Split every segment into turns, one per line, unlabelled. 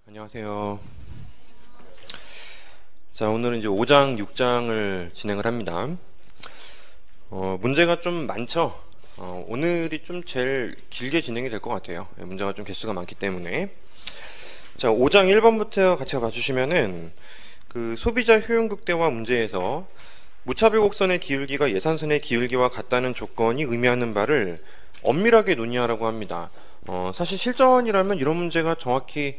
안녕하세요. 자, 오늘은 이제 5장, 6장을 진행을 합니다. 문제가 좀 많죠? 오늘이 좀 제일 길게 진행이 될 것 같아요. 문제가 좀 개수가 많기 때문에. 자, 5장 1번부터 같이 봐주시면은, 그 소비자 효용 극대화 문제에서 무차별 곡선의 기울기가 예산선의 기울기와 같다는 조건이 의미하는 바를 엄밀하게 논의하라고 합니다. 사실 실전이라면 이런 문제가 정확히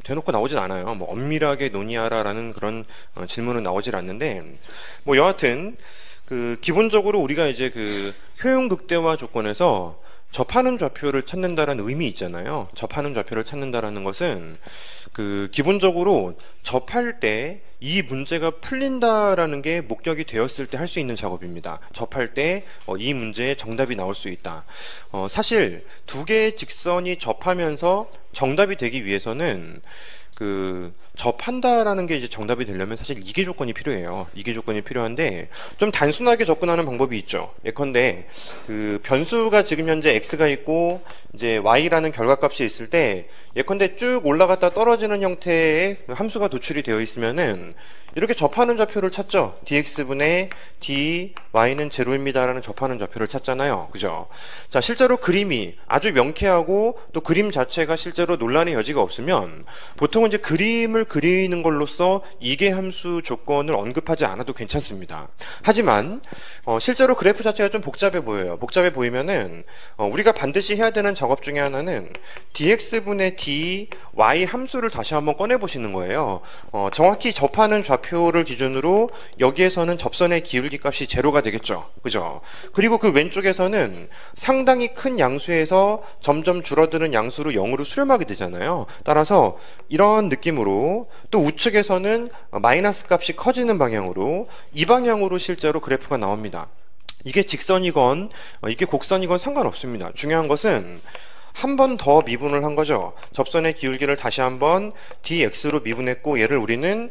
대놓고 나오진 않아요. 엄밀하게 논의하라라는 그런 질문은 나오질 않는데, 여하튼 기본적으로 우리가 이제 그 효용 극대화 조건에서 접하는 좌표를 찾는다라는 의미 있잖아요. 접하는 좌표를 찾는다라는 것은 기본적으로 접할 때 이 문제가 풀린다라는 게 목격이 되었을 때 할 수 있는 작업입니다. 접할 때 이 문제의 정답이 나올 수 있다. 사실 두 개의 직선이 접하면서 정답이 되기 위해서는 접한다라는 게 이제 정답이 되려면 사실 이계 조건이 필요해요. 이계 조건이 필요한데, 좀 단순하게 접근하는 방법이 있죠. 예컨대, 변수가 지금 현재 x가 있고, 이제 y라는 결과값이 있을 때, 예컨대 쭉 올라갔다 떨어지는 형태의 함수가 도출이 되어 있으면은, 이렇게 접하는 좌표를 찾죠. dx분의 dy, y는 제로입니다라는 접하는 좌표를 찾잖아요. 그죠? 자, 실제로 그림이 아주 명쾌하고 또 그림 자체가 실제로 논란의 여지가 없으면 보통은 이제 그림을 그리는 걸로써 이계 함수 조건을 언급하지 않아도 괜찮습니다. 하지만 실제로 그래프 자체가 좀 복잡해 보여요. 복잡해 보이면은 우리가 반드시 해야 되는 작업 중에 하나는 dx분의 dy, y 함수를 다시 한번 꺼내 보시는 거예요. 정확히 접하는 좌표를 기준으로 여기에서는 접선의 기울기 값이 제로가 되겠죠. 그죠? 그리고 그 왼쪽에서는 상당히 큰 양수에서 점점 줄어드는 양수로 0으로 수렴하게 되잖아요. 따라서 이런 느낌으로, 또 우측에서는 마이너스 값이 커지는 방향으로, 이 방향으로 실제로 그래프가 나옵니다. 이게 직선이건 이게 곡선이건 상관없습니다. 중요한 것은 한 번 더 미분을 한 거죠. 접선의 기울기를 다시 한번 dx로 미분했고, 얘를 우리는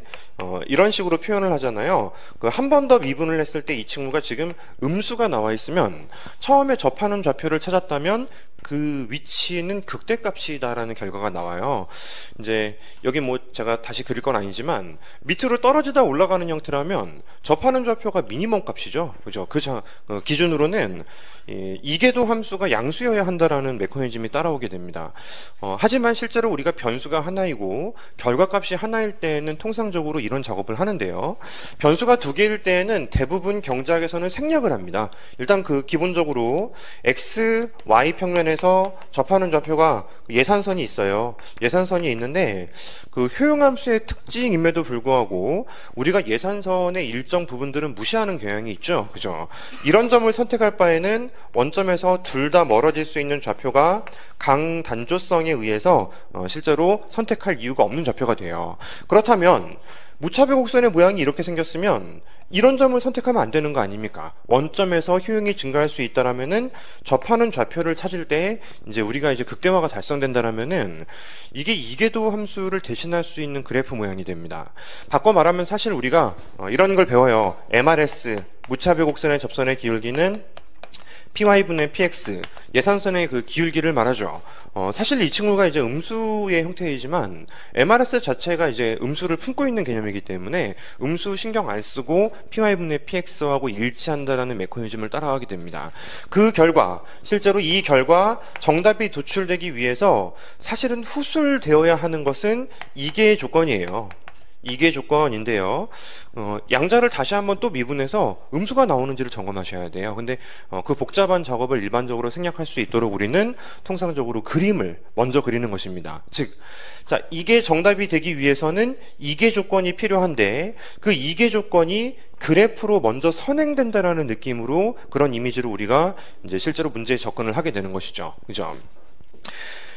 이런 식으로 표현을 하잖아요. 한 번 더 미분을 했을 때 이 친구가 지금 음수가 나와 있으면, 처음에 접하는 좌표를 찾았다면 그 위치는 극대값이다라는 결과가 나와요. 이제 여기 제가 다시 그릴 건 아니지만 밑으로 떨어지다 올라가는 형태라면 접하는 좌표가 미니멈 값이죠. 그죠? 기준으로는 이계도 함수가 양수여야 한다라는 메커니즘이 따라오게 됩니다. 하지만 실제로 우리가 변수가 하나이고 결과값이 하나일 때에는 통상적으로 이런 작업을 하는데요. 변수가 두 개일 때에는 대부분 경작에서는 생략을 합니다. 일단 기본적으로 x, y 평면에서 접하는 좌표가 예산선이 있어요. 예산선이 있는데 효용함수의 특징임에도 불구하고 우리가 예산선의 일정 부분들은 무시하는 경향이 있죠. 그죠? 이런 점을 선택할 바에는 원점에서 둘 다 멀어질 수 있는 좌표가 강단조성에 의해서 실제로 선택할 이유가 없는 좌표가 돼요. 그렇다면 무차별 곡선의 모양이 이렇게 생겼으면 이런 점을 선택하면 안 되는 거 아닙니까? 원점에서 효용이 증가할 수 있다라면은 접하는 좌표를 찾을 때 이제 우리가 이제 극대화가 달성된다라면은 이게 이계도 함수를 대신할 수 있는 그래프 모양이 됩니다. 바꿔 말하면 사실 우리가 이런 걸 배워요. MRS, 무차별 곡선의 접선의 기울기는 py분의 px, 예산선의 기울기를 말하죠. 사실 이 친구가 이제 음수의 형태이지만 MRS 자체가 이제 음수를 품고 있는 개념이기 때문에 음수 신경 안 쓰고 py분의 px하고 일치한다라는 메커니즘을 따라가게 됩니다. 그 결과, 실제로 이 결과 정답이 도출되기 위해서 사실은 후술되어야 하는 것은 이계의 조건이에요. 이계 조건인데요. 양자를 다시 한번 또 미분해서 음수가 나오는지를 점검하셔야 돼요. 근데 그 복잡한 작업을 일반적으로 생략할 수 있도록 우리는 통상적으로 그림을 먼저 그리는 것입니다. 즉, 이게 정답이 되기 위해서는 이계 조건이 필요한데 그 이계 조건이 그래프로 먼저 선행된다라는 느낌으로 그런 이미지로 우리가 이제 실제로 문제에 접근을 하게 되는 것이죠. 그죠?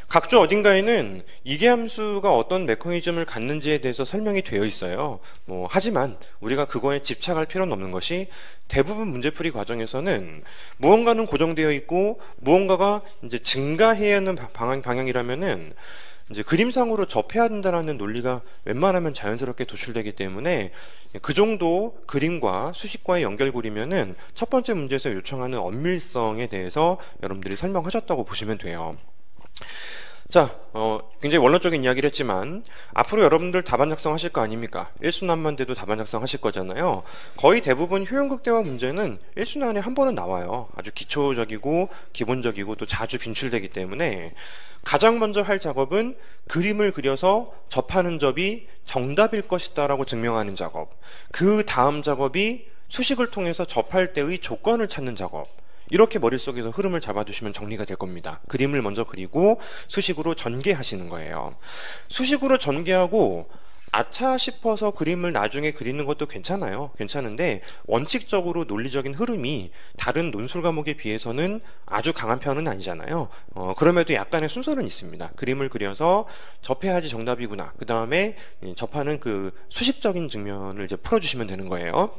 각주 어딘가에는 이계 함수가 어떤 메커니즘을 갖는지에 대해서 설명이 되어 있어요. 하지만 우리가 그거에 집착할 필요는 없는 것이, 대부분 문제풀이 과정에서는 무언가는 고정되어 있고 무언가가 이제 증가해야 하는 방향이라면은 이제 그림상으로 접해야 된다라는 논리가 웬만하면 자연스럽게 도출되기 때문에 그 정도 그림과 수식과의 연결고리면은 첫 번째 문제에서 요청하는 엄밀성에 대해서 여러분들이 설명하셨다고 보시면 돼요. 자, 굉장히 원론적인 이야기를 했지만 앞으로 여러분들 답안 작성하실 거 아닙니까? 1순환만 돼도 답안 작성하실 거잖아요. 거의 대부분 효용극대화 문제는 1순환에 한 번은 나와요. 아주 기초적이고 기본적이고 또 자주 빈출되기 때문에 가장 먼저 할 작업은 그림을 그려서 접하는 점이 정답일 것이다 라고 증명하는 작업. 그 다음 작업이 수식을 통해서 접할 때의 조건을 찾는 작업. 이렇게 머릿속에서 흐름을 잡아두시면 정리가 될 겁니다. 그림을 먼저 그리고 수식으로 전개하시는 거예요. 수식으로 전개하고 아차 싶어서 그림을 나중에 그리는 것도 괜찮아요. 괜찮은데 원칙적으로 논리적인 흐름이 다른 논술 과목에 비해서는 아주 강한 편은 아니잖아요. 그럼에도 약간의 순서는 있습니다. 그림을 그려서 접해야지 정답이구나. 그 다음에 접하는 그 수식적인 측면을 이제 풀어주시면 되는 거예요.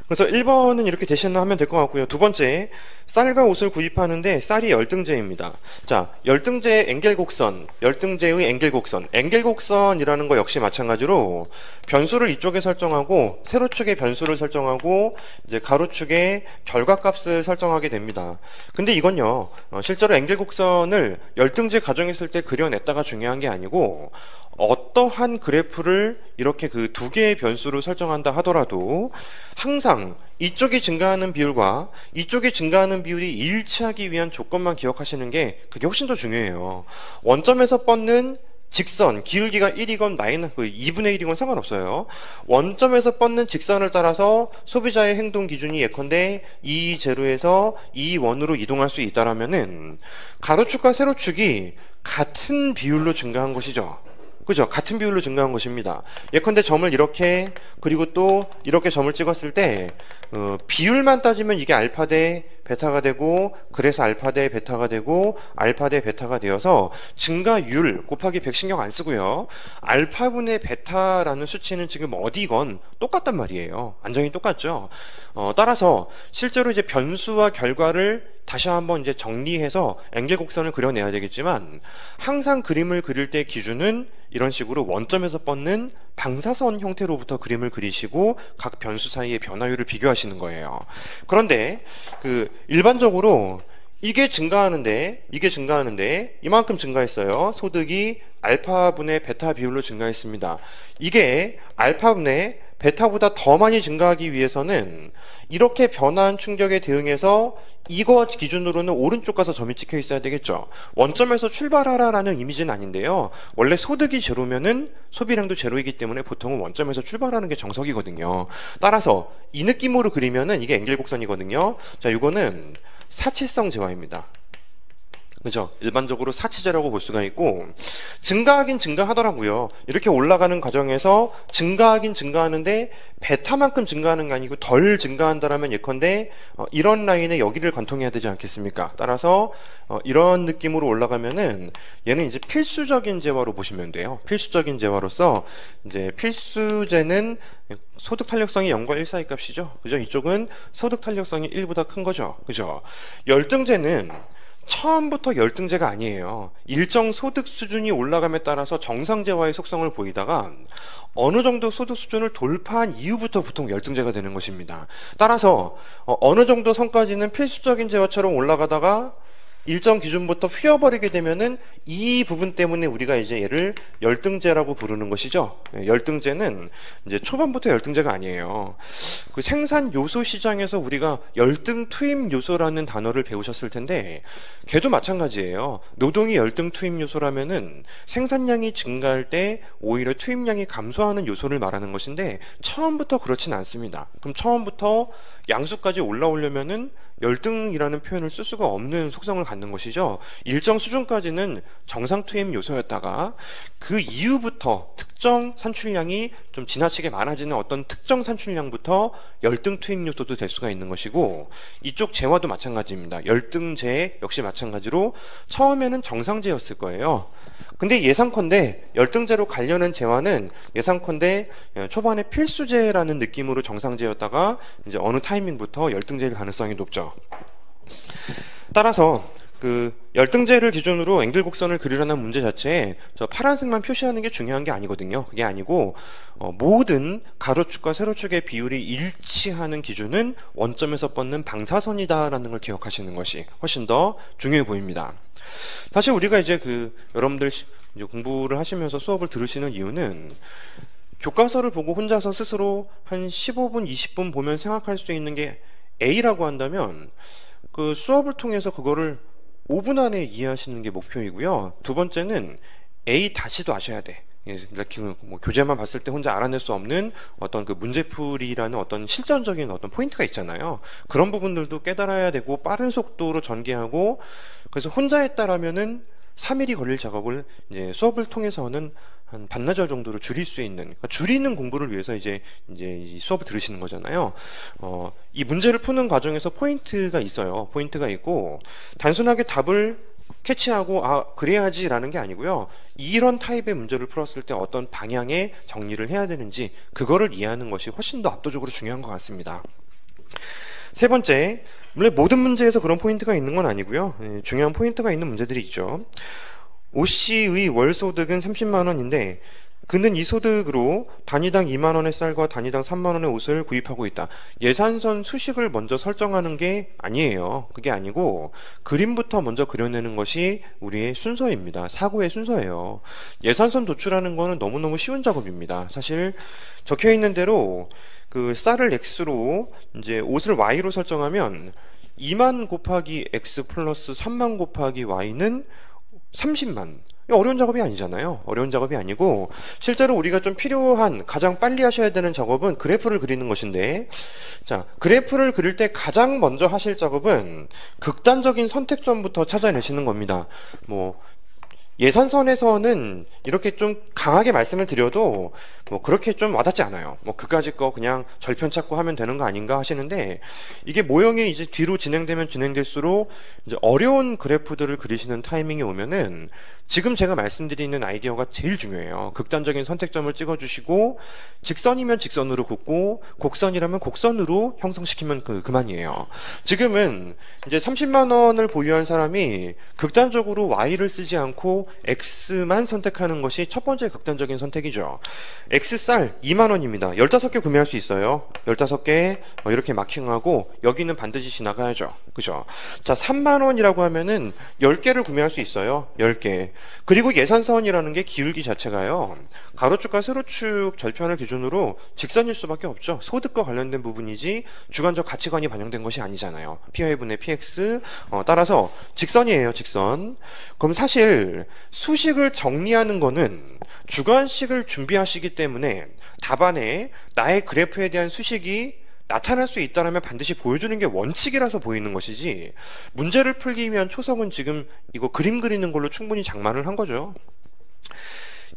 그래서 1번은 이렇게 대신하면 될 것 같고요. 두 번째, 쌀과 옷을 구입하는데 쌀이 열등제입니다. 자, 열등제 엔겔곡선, 열등제의 엔겔곡선. 엔겔곡선이라는 거 역시 마찬가지로 변수를 이쪽에 설정하고 세로축에 변수를 설정하고 이제 가로축에 결과값을 설정하게 됩니다. 근데 이건요, 실제로 엔겔곡선을 열등제 가정했을 때 그려냈다가 중요한 게 아니고 어떠한 그래프를 이렇게 그 두 개의 변수로 설정한다 하더라도 항상 이쪽이 증가하는 비율과 이쪽이 증가하는 비율이 일치하기 위한 조건만 기억하시는 게 그게 훨씬 더 중요해요. 원점에서 뻗는 직선, 기울기가 1이건 마이너스 2분의 1이건 상관없어요. 원점에서 뻗는 직선을 따라서 소비자의 행동 기준이 예컨대 E0에서 E1으로 이동할 수 있다라면은 가로축과 세로축이 같은 비율로 증가한 것이죠. 그죠? 같은 비율로 증가한 것입니다. 예컨대 점을 이렇게 그리고 또 이렇게 점을 찍었을 때 비율만 따지면 이게 알파 대 베타가 되고 그래서 알파 대 베타가 되고 알파 대 베타가 되어서 증가율 곱하기 100 신경 안 쓰고요. 알파분의 베타라는 수치는 지금 어디건 똑같단 말이에요. 완전히 똑같죠. 따라서 실제로 이제 변수와 결과를 다시 한번 이제 정리해서 엔겔곡선을 그려내야 되겠지만 항상 그림을 그릴 때 기준은 이런 식으로 원점에서 뻗는 방사선 형태로부터 그림을 그리시고 각 변수 사이의 변화율을 비교하시는 거예요. 그런데 일반적으로 이게 증가하는데 이만큼 증가했어요. 소득이 알파분의 베타 비율로 증가했습니다. 이게 알파분의 베타보다 더 많이 증가하기 위해서는 이렇게 변화한 충격에 대응해서 이거 기준으로는 오른쪽 가서 점이 찍혀 있어야 되겠죠. 원점에서 출발하라라는 이미지는 아닌데요. 원래 소득이 제로면은 소비량도 제로이기 때문에 보통은 원점에서 출발하는 게 정석이거든요. 따라서 이 느낌으로 그리면은 이게 엔겔곡선이거든요. 자, 이거는 사치성 재화입니다. 그죠? 일반적으로 사치제라고 볼 수가 있고 증가하긴 증가하더라고요. 이렇게 올라가는 과정에서 증가하긴 증가하는데 베타만큼 증가하는 게 아니고 덜 증가한다라면 예컨대 이런 라인에 여기를 관통해야 되지 않겠습니까? 따라서 이런 느낌으로 올라가면은 얘는 이제 필수적인 재화로 보시면 돼요. 필수적인 재화로서 이제 필수제는 소득 탄력성이 0과 1 사이 값이죠. 그죠? 이쪽은 소득 탄력성이 1보다 큰 거죠. 그죠? 열등제는 처음부터 열등제가 아니에요. 일정 소득 수준이 올라감에 따라서 정상재화의 속성을 보이다가 어느 정도 소득 수준을 돌파한 이후부터 보통 열등제가 되는 것입니다. 따라서 어느 정도 선까지는 필수적인 재화처럼 올라가다가 일정 기준부터 휘어버리게 되면은 이 부분 때문에 우리가 이제 얘를 열등제라고 부르는 것이죠. 열등제는 이제 초반부터 열등제가 아니에요. 그 생산 요소 시장에서 우리가 열등 투입 요소라는 단어를 배우셨을 텐데 걔도 마찬가지예요. 노동이 열등 투입 요소라면은 생산량이 증가할 때 오히려 투입량이 감소하는 요소를 말하는 것인데 처음부터 그렇진 않습니다. 그럼 처음부터 양수까지 올라오려면은 열등이라는 표현을 쓸 수가 없는 속성을 갖는 것이죠. 일정 수준까지는 정상 투입 요소였다가 그 이후부터 특정 산출량이 좀 지나치게 많아지는 어떤 특정 산출량부터 열등 투입 요소도 될 수가 있는 것이고 이쪽 재화도 마찬가지입니다. 열등제 역시 마찬가지로 처음에는 정상제였을 거예요. 근데 예상컨대 열등제로 가려는 재화는 예상컨대 초반에 필수제라는 느낌으로 정상제였다가 이제 어느 타이밍부터 열등제일 가능성이 높죠. 따라서 그 열등제를 기준으로 엔겔곡선을 그리려는 문제 자체에 저 파란색만 표시하는 게 중요한 게 아니거든요. 그게 아니고 모든 가로축과 세로축의 비율이 일치하는 기준은 원점에서 뻗는 방사선이다라는 걸 기억하시는 것이 훨씬 더 중요해 보입니다. 사실 우리가 이제 여러분들 이제 공부를 하시면서 수업을 들으시는 이유는 교과서를 보고 혼자서 스스로 한 15분, 20분 보면 생각할 수 있는 게 A라고 한다면 그 수업을 통해서 그거를 5분 안에 이해하시는 게 목표이고요. 두 번째는 A 다시도 아셔야 돼. 뭐 교재만 봤을 때 혼자 알아낼 수 없는 어떤 그 문제풀이라는 어떤 실전적인 어떤 포인트가 있잖아요. 그런 부분들도 깨달아야 되고 빠른 속도로 전개하고 그래서 혼자 했다라면은 3일이 걸릴 작업을 이제 수업을 통해서는 한 반나절 정도로 줄일 수 있는, 그러니까 줄이는 공부를 위해서 이제 이 수업을 들으시는 거잖아요. 이 문제를 푸는 과정에서 포인트가 있어요. 포인트가 있고, 단순하게 답을 캐치하고, 그래야지라는 게 아니고요. 이런 타입의 문제를 풀었을 때 어떤 방향의 정리를 해야 되는지, 그거를 이해하는 것이 훨씬 더 압도적으로 중요한 것 같습니다. 세 번째, 물론 모든 문제에서 그런 포인트가 있는 건 아니고요. 중요한 포인트가 있는 문제들이 있죠. 오 씨의 월 소득은 30만 원인데 그는 이 소득으로 단위당 2만 원의 쌀과 단위당 3만 원의 옷을 구입하고 있다. 예산선 수식을 먼저 설정하는 게 아니에요. 그게 아니고 그림부터 먼저 그려내는 것이 우리의 순서입니다. 사고의 순서예요. 예산선 도출하는 거는 너무너무 쉬운 작업입니다. 사실 적혀 있는 대로 그 쌀을 X로 이제 옷을 Y로 설정하면 2만 곱하기 X 플러스 3만 곱하기 Y는 30만. 어려운 작업이 아니잖아요. 어려운 작업이 아니고 실제로 우리가 좀 필요한 가장 빨리 하셔야 되는 작업은 그래프를 그리는 것인데, 자, 그래프를 그릴 때 가장 먼저 하실 작업은 극단적인 선택점부터 찾아내시는 겁니다. 예산선에서는 이렇게 좀 강하게 말씀을 드려도 그렇게 좀 와닿지 않아요. 그까짓 거 그냥 절편 찾고 하면 되는 거 아닌가 하시는데, 이게 모형이 이제 뒤로 진행되면 진행될수록 이제 어려운 그래프들을 그리시는 타이밍이 오면은 지금 제가 말씀드리는 아이디어가 제일 중요해요. 극단적인 선택점을 찍어주시고 직선이면 직선으로 긋고 곡선이라면 곡선으로 형성시키면 그만이에요. 지금은 이제 30만 원을 보유한 사람이 극단적으로 Y를 쓰지 않고 X만 선택하는 것이 첫 번째 극단적인 선택이죠. X쌀 2만 원입니다. 15개 구매할 수 있어요. 15개 이렇게 마킹하고 여기는 반드시 지나가야죠. 그죠? 자, 3만 원이라고 하면은 10개를 구매할 수 있어요. 10개. 그리고 예산선이라는 게 기울기 자체가요. 가로축과 세로축 절편을 기준으로 직선일 수밖에 없죠. 소득과 관련된 부분이지 주관적 가치관이 반영된 것이 아니잖아요. PY분의 PX. 따라서 직선이에요. 직선. 그럼 사실 수식을 정리하는 거는 주관식을 준비하시기 때문에 답안에 나의 그래프에 대한 수식이 나타날 수 있다면 반드시 보여주는 게 원칙이라서 보이는 것이지, 문제를 풀기 위한 초성은 지금 이거 그림 그리는 걸로 충분히 장만을 한 거죠.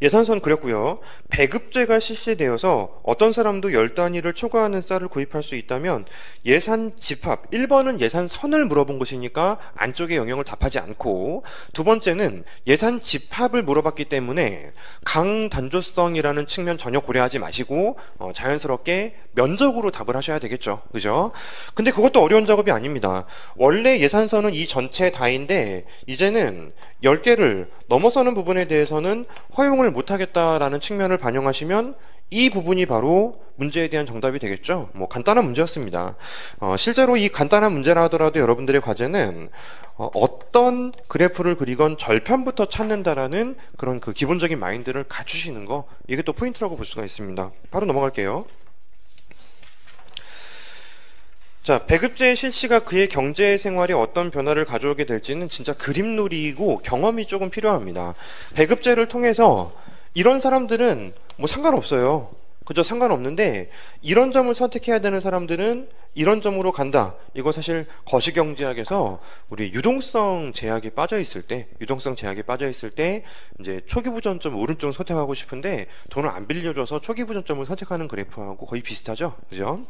예산선 그렸고요. 배급제가 실시되어서 어떤 사람도 10단위를 초과하는 쌀을 구입할 수 있다면 예산 집합, 1번은 예산선을 물어본 것이니까 안쪽의 영역을 답하지 않고, 두 번째는 예산 집합을 물어봤기 때문에 강단조성이라는 측면 전혀 고려하지 마시고 자연스럽게 면적으로 답을 하셔야 되겠죠. 그죠? 근데 그것도 어려운 작업이 아닙니다. 원래 예산선은 이 전체 다인데 이제는 10개를 넘어서는 부분에 대해서는 허용을 못하겠다라는 측면을 반영하시면 이 부분이 바로 문제에 대한 정답이 되겠죠. 간단한 문제였습니다. 실제로 이 간단한 문제라 하더라도 여러분들의 과제는 어떤 그래프를 그리건 절편부터 찾는다라는 그런 그 기본적인 마인드를 갖추시는 거, 이게 또 포인트라고 볼 수가 있습니다. 바로 넘어갈게요. 자, 배급제의 실시가 그의 경제 생활에 어떤 변화를 가져오게 될지는 진짜 그림놀이이고 경험이 조금 필요합니다. 배급제를 통해서 이런 사람들은 상관없어요. 그죠? 상관없는데 이런 점을 선택해야 되는 사람들은 이런 점으로 간다. 이거 사실 거시경제학에서 우리 유동성 제약에 빠져 있을 때 이제 초기 부전점 오른쪽 선택하고 싶은데 돈을 안 빌려줘서 초기 부전점을 선택하는 그래프하고 거의 비슷하죠. 그죠?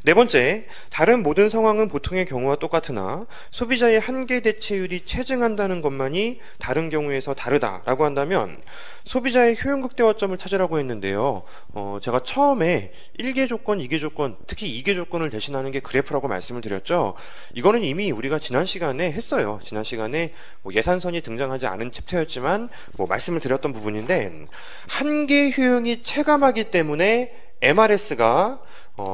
네 번째, 다른 모든 상황은 보통의 경우와 똑같으나 소비자의 한계 대체율이 체증한다는 것만이 다른 경우에서 다르다라고 한다면 소비자의 효용 극대화점을 찾으라고 했는데요. 제가 처음에 1개 조건, 2개 조건, 특히 2개 조건을 대신하는 게 그래프라고 말씀을 드렸죠. 이거는 이미 우리가 지난 시간에 했어요. 지난 시간에 예산선이 등장하지 않은 챕터였지만 말씀을 드렸던 부분인데, 한계 효용이 체감하기 때문에 MRS가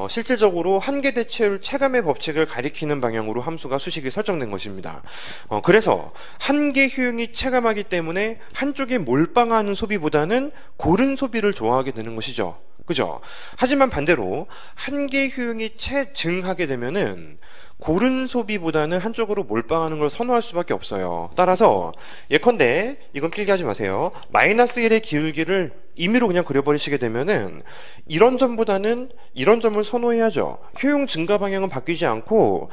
실질적으로 한계 대체율 체감의 법칙을 가리키는 방향으로 함수가 수식이 설정된 것입니다. 그래서 한계 효용이 체감하기 때문에 한쪽에 몰빵하는 소비보다는 고른 소비를 좋아하게 되는 것이죠. 그죠? 하지만 반대로 한계 효용이 체증하게 되면은 고른 소비보다는 한쪽으로 몰빵하는 걸 선호할 수밖에 없어요. 따라서 예컨대 이건 필기하지 마세요. 마이너스 1의 기울기를 임의로 그냥 그려버리시게 되면은 이런 점보다는 이런 점을 선호해야죠. 효용 증가 방향은 바뀌지 않고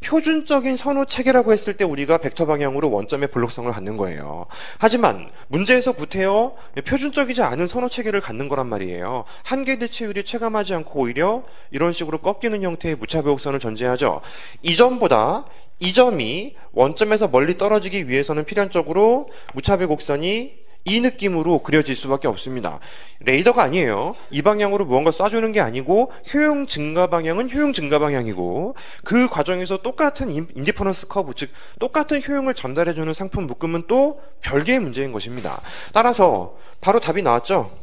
표준적인 선호 체계라고 했을 때 우리가 벡터 방향으로 원점의 블록성을 갖는 거예요. 하지만 문제에서 구태여 표준적이지 않은 선호 체계를 갖는 거란 말이에요. 한계 대체율이 체감하지 않고 오히려 이런 식으로 꺾이는 형태의 무차별 곡선을 전제하죠. 이 점보다 이 점이 원점에서 멀리 떨어지기 위해서는 필연적으로 무차별 곡선이 이 느낌으로 그려질 수밖에 없습니다. 레이더가 아니에요. 이 방향으로 무언가 쏴주는 게 아니고 효용 증가 방향은 효용 증가 방향이고 그 과정에서 똑같은 인디퍼런스 커브, 즉 똑같은 효용을 전달해주는 상품 묶음은 또 별개의 문제인 것입니다. 따라서 바로 답이 나왔죠.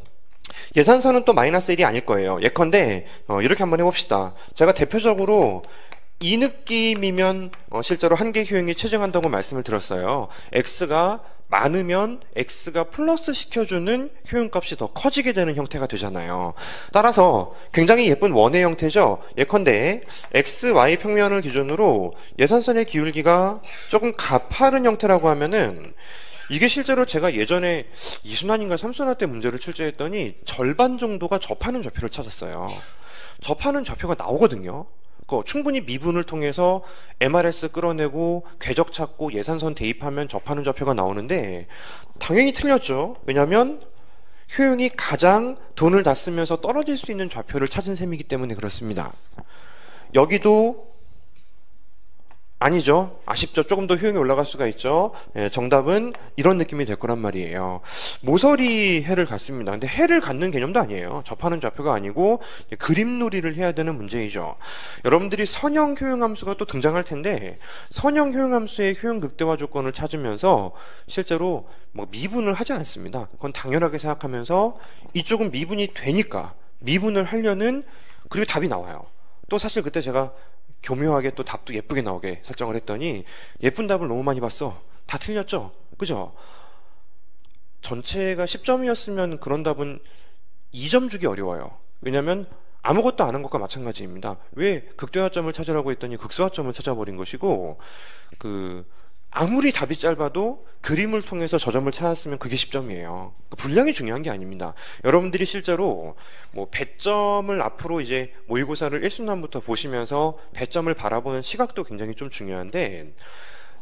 예산선은 또 마이너스 1이 아닐 거예요. 예컨대 이렇게 한번 해봅시다. 제가 대표적으로 이 느낌이면 실제로 한계 효용이 체증한다고 말씀을 드렸어요. X가 많으면 X가 플러스 시켜주는 효용값이 더 커지게 되는 형태가 되잖아요. 따라서 굉장히 예쁜 원의 형태죠. 예컨대 X, Y 평면을 기준으로 예산선의 기울기가 조금 가파른 형태라고 하면은 이게 실제로 제가 예전에 2순환인가 3순환 때 문제를 출제했더니 절반 정도가 접하는 좌표를 찾았어요. 접하는 좌표가 나오거든요. 충분히 미분을 통해서 MRS 끌어내고 궤적 찾고 예산선 대입하면 접하는 좌표가 나오는데 당연히 틀렸죠. 왜냐하면 효용이 가장 돈을 다 쓰면서 떨어질 수 있는 좌표를 찾은 셈이기 때문에 그렇습니다. 여기도 아니죠. 아쉽죠. 조금 더 효용이 올라갈 수가 있죠. 정답은 이런 느낌이 될 거란 말이에요. 모서리 해를 갖습니다. 근데 해를 갖는 개념도 아니에요. 접하는 좌표가 아니고 그림놀이를 해야 되는 문제이죠. 여러분들이 선형 효용함수가 또 등장할 텐데 선형 효용함수의 효용 극대화 조건을 찾으면서 실제로 미분을 하지 않습니다. 그건 당연하게 생각하면서 이쪽은 미분이 되니까 미분을 하려는 그리고 답이 나와요. 또 사실 그때 제가 교묘하게 또 답도 예쁘게 나오게 설정을 했더니 예쁜 답을 너무 많이 봤어. 다 틀렸죠? 그죠? 전체가 10점이었으면 그런 답은 2점 주기 어려워요. 왜냐하면 아무것도 안 한 것과 마찬가지입니다. 왜 극대화점을 찾으라고 했더니 극소화점을 찾아버린 것이고 아무리 답이 짧아도 그림을 통해서 저 점을 찾았으면 그게 10점이에요. 분량이 중요한 게 아닙니다. 여러분들이 실제로 배점을 앞으로 이제 모의고사를 1순환부터 보시면서 배점을 바라보는 시각도 굉장히 좀 중요한데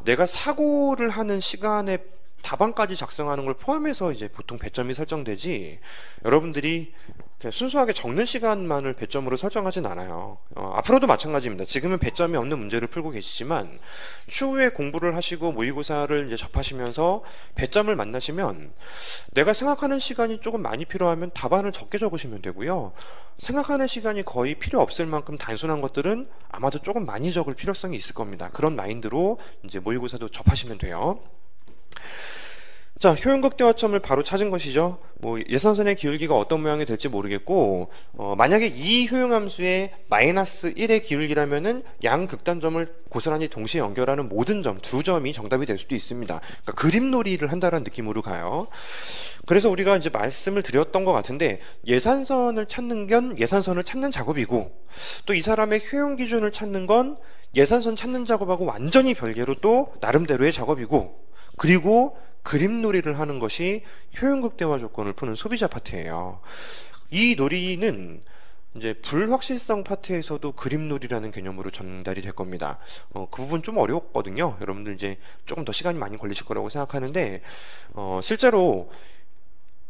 내가 사고를 하는 시간에 답안까지 작성하는 걸 포함해서 이제 보통 배점이 설정되지 여러분들이 그냥 순수하게 적는 시간만을 배점으로 설정하진 않아요. 앞으로도 마찬가지입니다. 지금은 배점이 없는 문제를 풀고 계시지만 추후에 공부를 하시고 모의고사를 이제 접하시면서 배점을 만나시면 내가 생각하는 시간이 조금 많이 필요하면 답안을 적게 적으시면 되고요. 생각하는 시간이 거의 필요 없을 만큼 단순한 것들은 아마도 조금 많이 적을 필요성이 있을 겁니다. 그런 마인드로 이제 모의고사도 접하시면 돼요. 자, 효용 극대화점을 바로 찾은 것이죠. 예산선의 기울기가 어떤 모양이 될지 모르겠고 만약에 이 효용함수의 마이너스 1의 기울기라면은 양 극단점을 고스란히 동시에 연결하는 모든 점, 두 점이 정답이 될 수도 있습니다. 그러니까 그림놀이를 한다는 느낌으로 가요. 그래서 우리가 이제 말씀을 드렸던 것 같은데 예산선을 찾는 건 예산선을 찾는 작업이고 또 이 사람의 효용 기준을 찾는 건 예산선 찾는 작업하고 완전히 별개로 또 나름대로의 작업이고 그리고 그림놀이를 하는 것이 효용극대화 조건을 푸는 소비자 파트예요. 이 놀이는 이제 불확실성 파트에서도 그림놀이라는 개념으로 전달이 될 겁니다. 그 부분 좀 어려웠거든요. 여러분들 이제 조금 더 시간이 많이 걸리실 거라고 생각하는데 실제로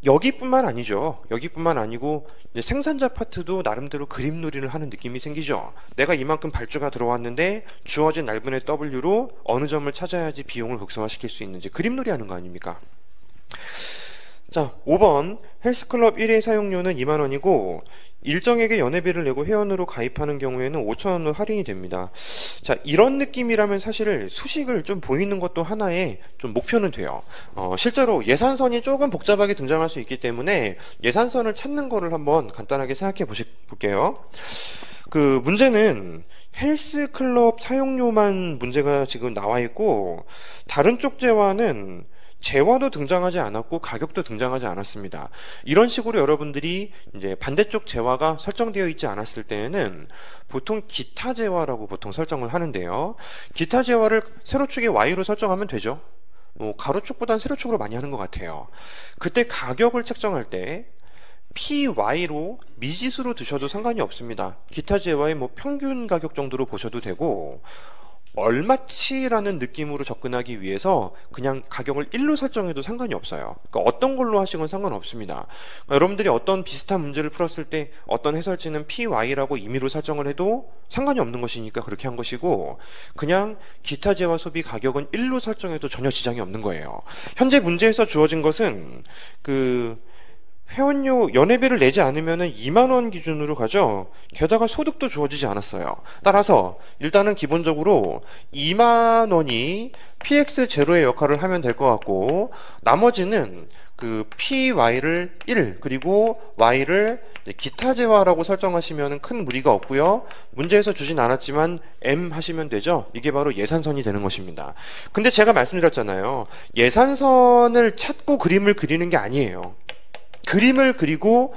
여기뿐만 아니죠. 여기뿐만 아니고 이제 생산자 파트도 나름대로 그림놀이를 하는 느낌이 생기죠. 내가 이만큼 발주가 들어왔는데 주어진 R분의 W로 어느 점을 찾아야지 비용을 극소화시킬 수 있는지 그림놀이 하는 거 아닙니까? 자, 5번 헬스클럽 1회 사용료는 2만 원이고 일정액의 연회비를 내고 회원으로 가입하는 경우에는 5천 원으로 할인이 됩니다. 자, 이런 느낌이라면 사실 수식을 좀 보이는 것도 하나의 좀 목표는 돼요. 실제로 예산선이 조금 복잡하게 등장할 수 있기 때문에 예산선을 찾는 거를 한번 간단하게 생각해 볼게요. 그 문제는 헬스클럽 사용료만 문제가 지금 나와 있고 다른 쪽 재화는 재화도 등장하지 않았고 가격도 등장하지 않았습니다. 이런 식으로 여러분들이 이제 반대쪽 재화가 설정되어 있지 않았을 때에는 보통 기타 재화라고 보통 설정을 하는데요. 기타 재화를 세로축의 Y로 설정하면 되죠. 가로축보다는 세로축으로 많이 하는 것 같아요. 그때 가격을 책정할 때 PY로 미지수로 두셔도 상관이 없습니다. 기타 재화의 평균 가격 정도로 보셔도 되고 얼마치라는 느낌으로 접근하기 위해서 그냥 가격을 1로 설정해도 상관이 없어요. 그러니까 어떤 걸로 하시건 상관없습니다. 그러니까 여러분들이 어떤 비슷한 문제를 풀었을 때 어떤 해설지는 PY라고 임의로 설정을 해도 상관이 없는 것이니까 그렇게 한 것이고 그냥 기타 재화 소비 가격은 1로 설정해도 전혀 지장이 없는 거예요. 현재 문제에서 주어진 것은 회원료 연회비를 내지 않으면 2만 원 기준으로 가죠. 게다가 소득도 주어지지 않았어요. 따라서 일단은 기본적으로 2만 원이 PX0의 역할을 하면 될 것 같고 나머지는 그 PY를 1 그리고 Y를 기타 재화라고 설정하시면 큰 무리가 없고요. 문제에서 주진 않았지만 M 하시면 되죠. 이게 바로 예산선이 되는 것입니다. 근데 제가 말씀드렸잖아요. 예산선을 찾고 그림을 그리는 게 아니에요. 그림을 그리고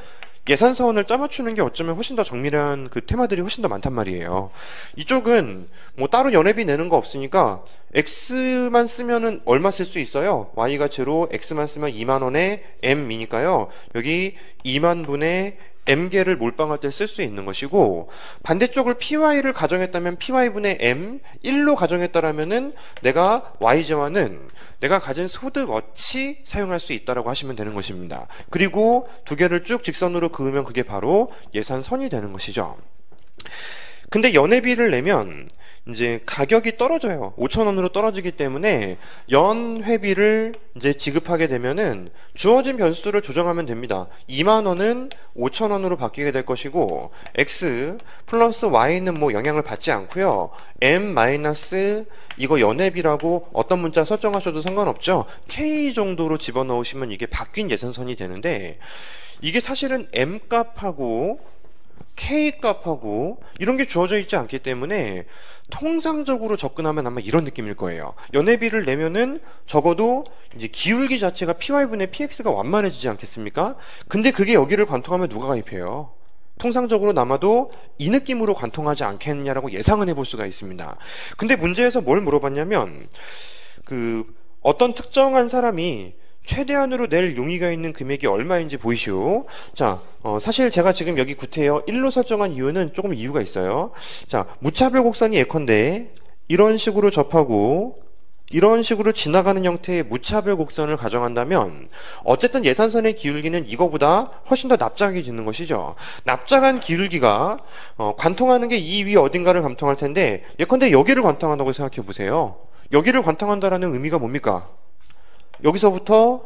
예산선을 짜맞추는 게 어쩌면 훨씬 더 정밀한 그 테마들이 훨씬 더 많단 말이에요. 이쪽은 따로 연회비 내는 거 없으니까 X만 쓰면은 얼마 쓸 수 있어요? Y가 제로, X만 쓰면 2만 원에 M이니까요. 여기 2만 분의 M개를 몰빵할 때 쓸 수 있는 것이고 반대쪽을 PY를 가정했다면 PY분의 M 1로 가정했다라면은 내가 Y재화는 내가 가진 소득어치 사용할 수 있다라고 하시면 되는 것입니다. 그리고 두 개를 쭉 직선으로 그으면 그게 바로 예산선이 되는 것이죠. 근데 연회비를 내면 이제 가격이 떨어져요. 5천 원으로 떨어지기 때문에 연회비를 이제 지급하게 되면은 주어진 변수를 조정하면 됩니다. 2만 원은 5천 원으로 바뀌게 될 것이고 X 플러스 Y는 영향을 받지 않고요. M 마이너스 이거 연회비라고 어떤 문자 설정하셔도 상관없죠. K 정도로 집어넣으시면 이게 바뀐 예산선이 되는데 이게 사실은 M 값하고 K값하고 이런 게 주어져 있지 않기 때문에 통상적으로 접근하면 아마 이런 느낌일 거예요. 연회비를 내면은 적어도 이제 기울기 자체가 PY분의 PX가 완만해지지 않겠습니까? 근데 그게 여기를 관통하면 누가 가입해요? 통상적으로 남아도 이 느낌으로 관통하지 않겠느냐라고 예상은 해볼 수가 있습니다. 근데 문제에서 뭘 물어봤냐면 어떤 특정한 사람이 최대한으로 낼 용의가 있는 금액이 얼마인지 보이시오. 자, 사실 제가 지금 여기 구태여 1로 설정한 이유는 조금 이유가 있어요. 자, 무차별 곡선이 예컨대 이런 식으로 접하고 이런 식으로 지나가는 형태의 무차별 곡선을 가정한다면 어쨌든 예산선의 기울기는 이거보다 훨씬 더 납작해지는 것이죠. 납작한 기울기가 관통하는 게 이 위 어딘가를 관통할 텐데 예컨대 여기를 관통한다고 생각해 보세요. 여기를 관통한다라는 의미가 뭡니까? 여기서부터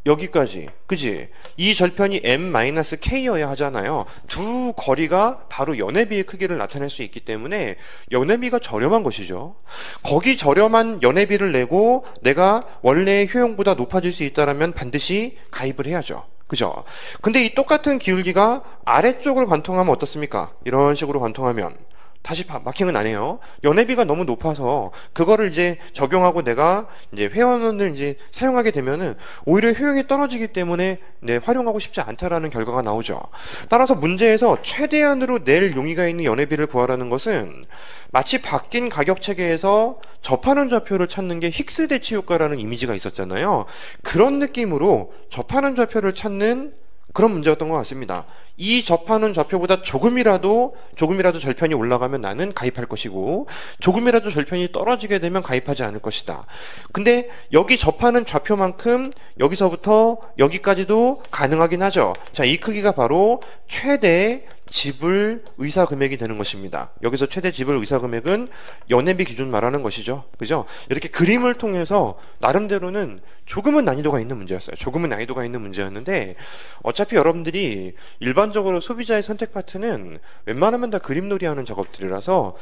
여기까지, 그지? 이 절편이 M-K여야 하잖아요. 두 거리가 바로 연회비의 크기를 나타낼 수 있기 때문에 연회비가 저렴한 것이죠. 거기 저렴한 연회비를 내고 내가 원래의 효용보다 높아질 수 있다면 반드시 가입을 해야죠. 그죠? 근데 이 똑같은 기울기가 아래쪽을 관통하면 어떻습니까? 이런 식으로 관통하면 다시 마킹은 안 해요. 연회비가 너무 높아서 그거를 이제 적용하고 내가 이제 회원을 이제 사용하게 되면은 오히려 효용이 떨어지기 때문에 활용하고 싶지 않다라는 결과가 나오죠. 따라서 문제에서 최대한으로 낼 용의가 있는 연회비를 구하라는 것은 마치 바뀐 가격 체계에서 접하는 좌표를 찾는 게 힉스 대치 효과라는 이미지가 있었잖아요. 그런 느낌으로 접하는 좌표를 찾는 그런 문제였던 것 같습니다. 이 접하는 좌표보다 조금이라도 절편이 올라가면 나는 가입할 것이고 조금이라도 절편이 떨어지게 되면 가입하지 않을 것이다. 근데 여기 접하는 좌표만큼 여기서부터 여기까지도 가능하긴 하죠. 자, 이 크기가 바로 최대 지불 의사 금액이 되는 것입니다. 여기서 최대 지불 의사 금액은 연회비 기준 말하는 것이죠. 그죠? 이렇게 그림을 통해서 나름대로는 조금은 난이도가 있는 문제였어요. 조금은 난이도가 있는 문제였는데 어차피 여러분들이 일반적으로 소비자의 선택 파트는 웬만하면 다 그림놀이 하는 작업들이라서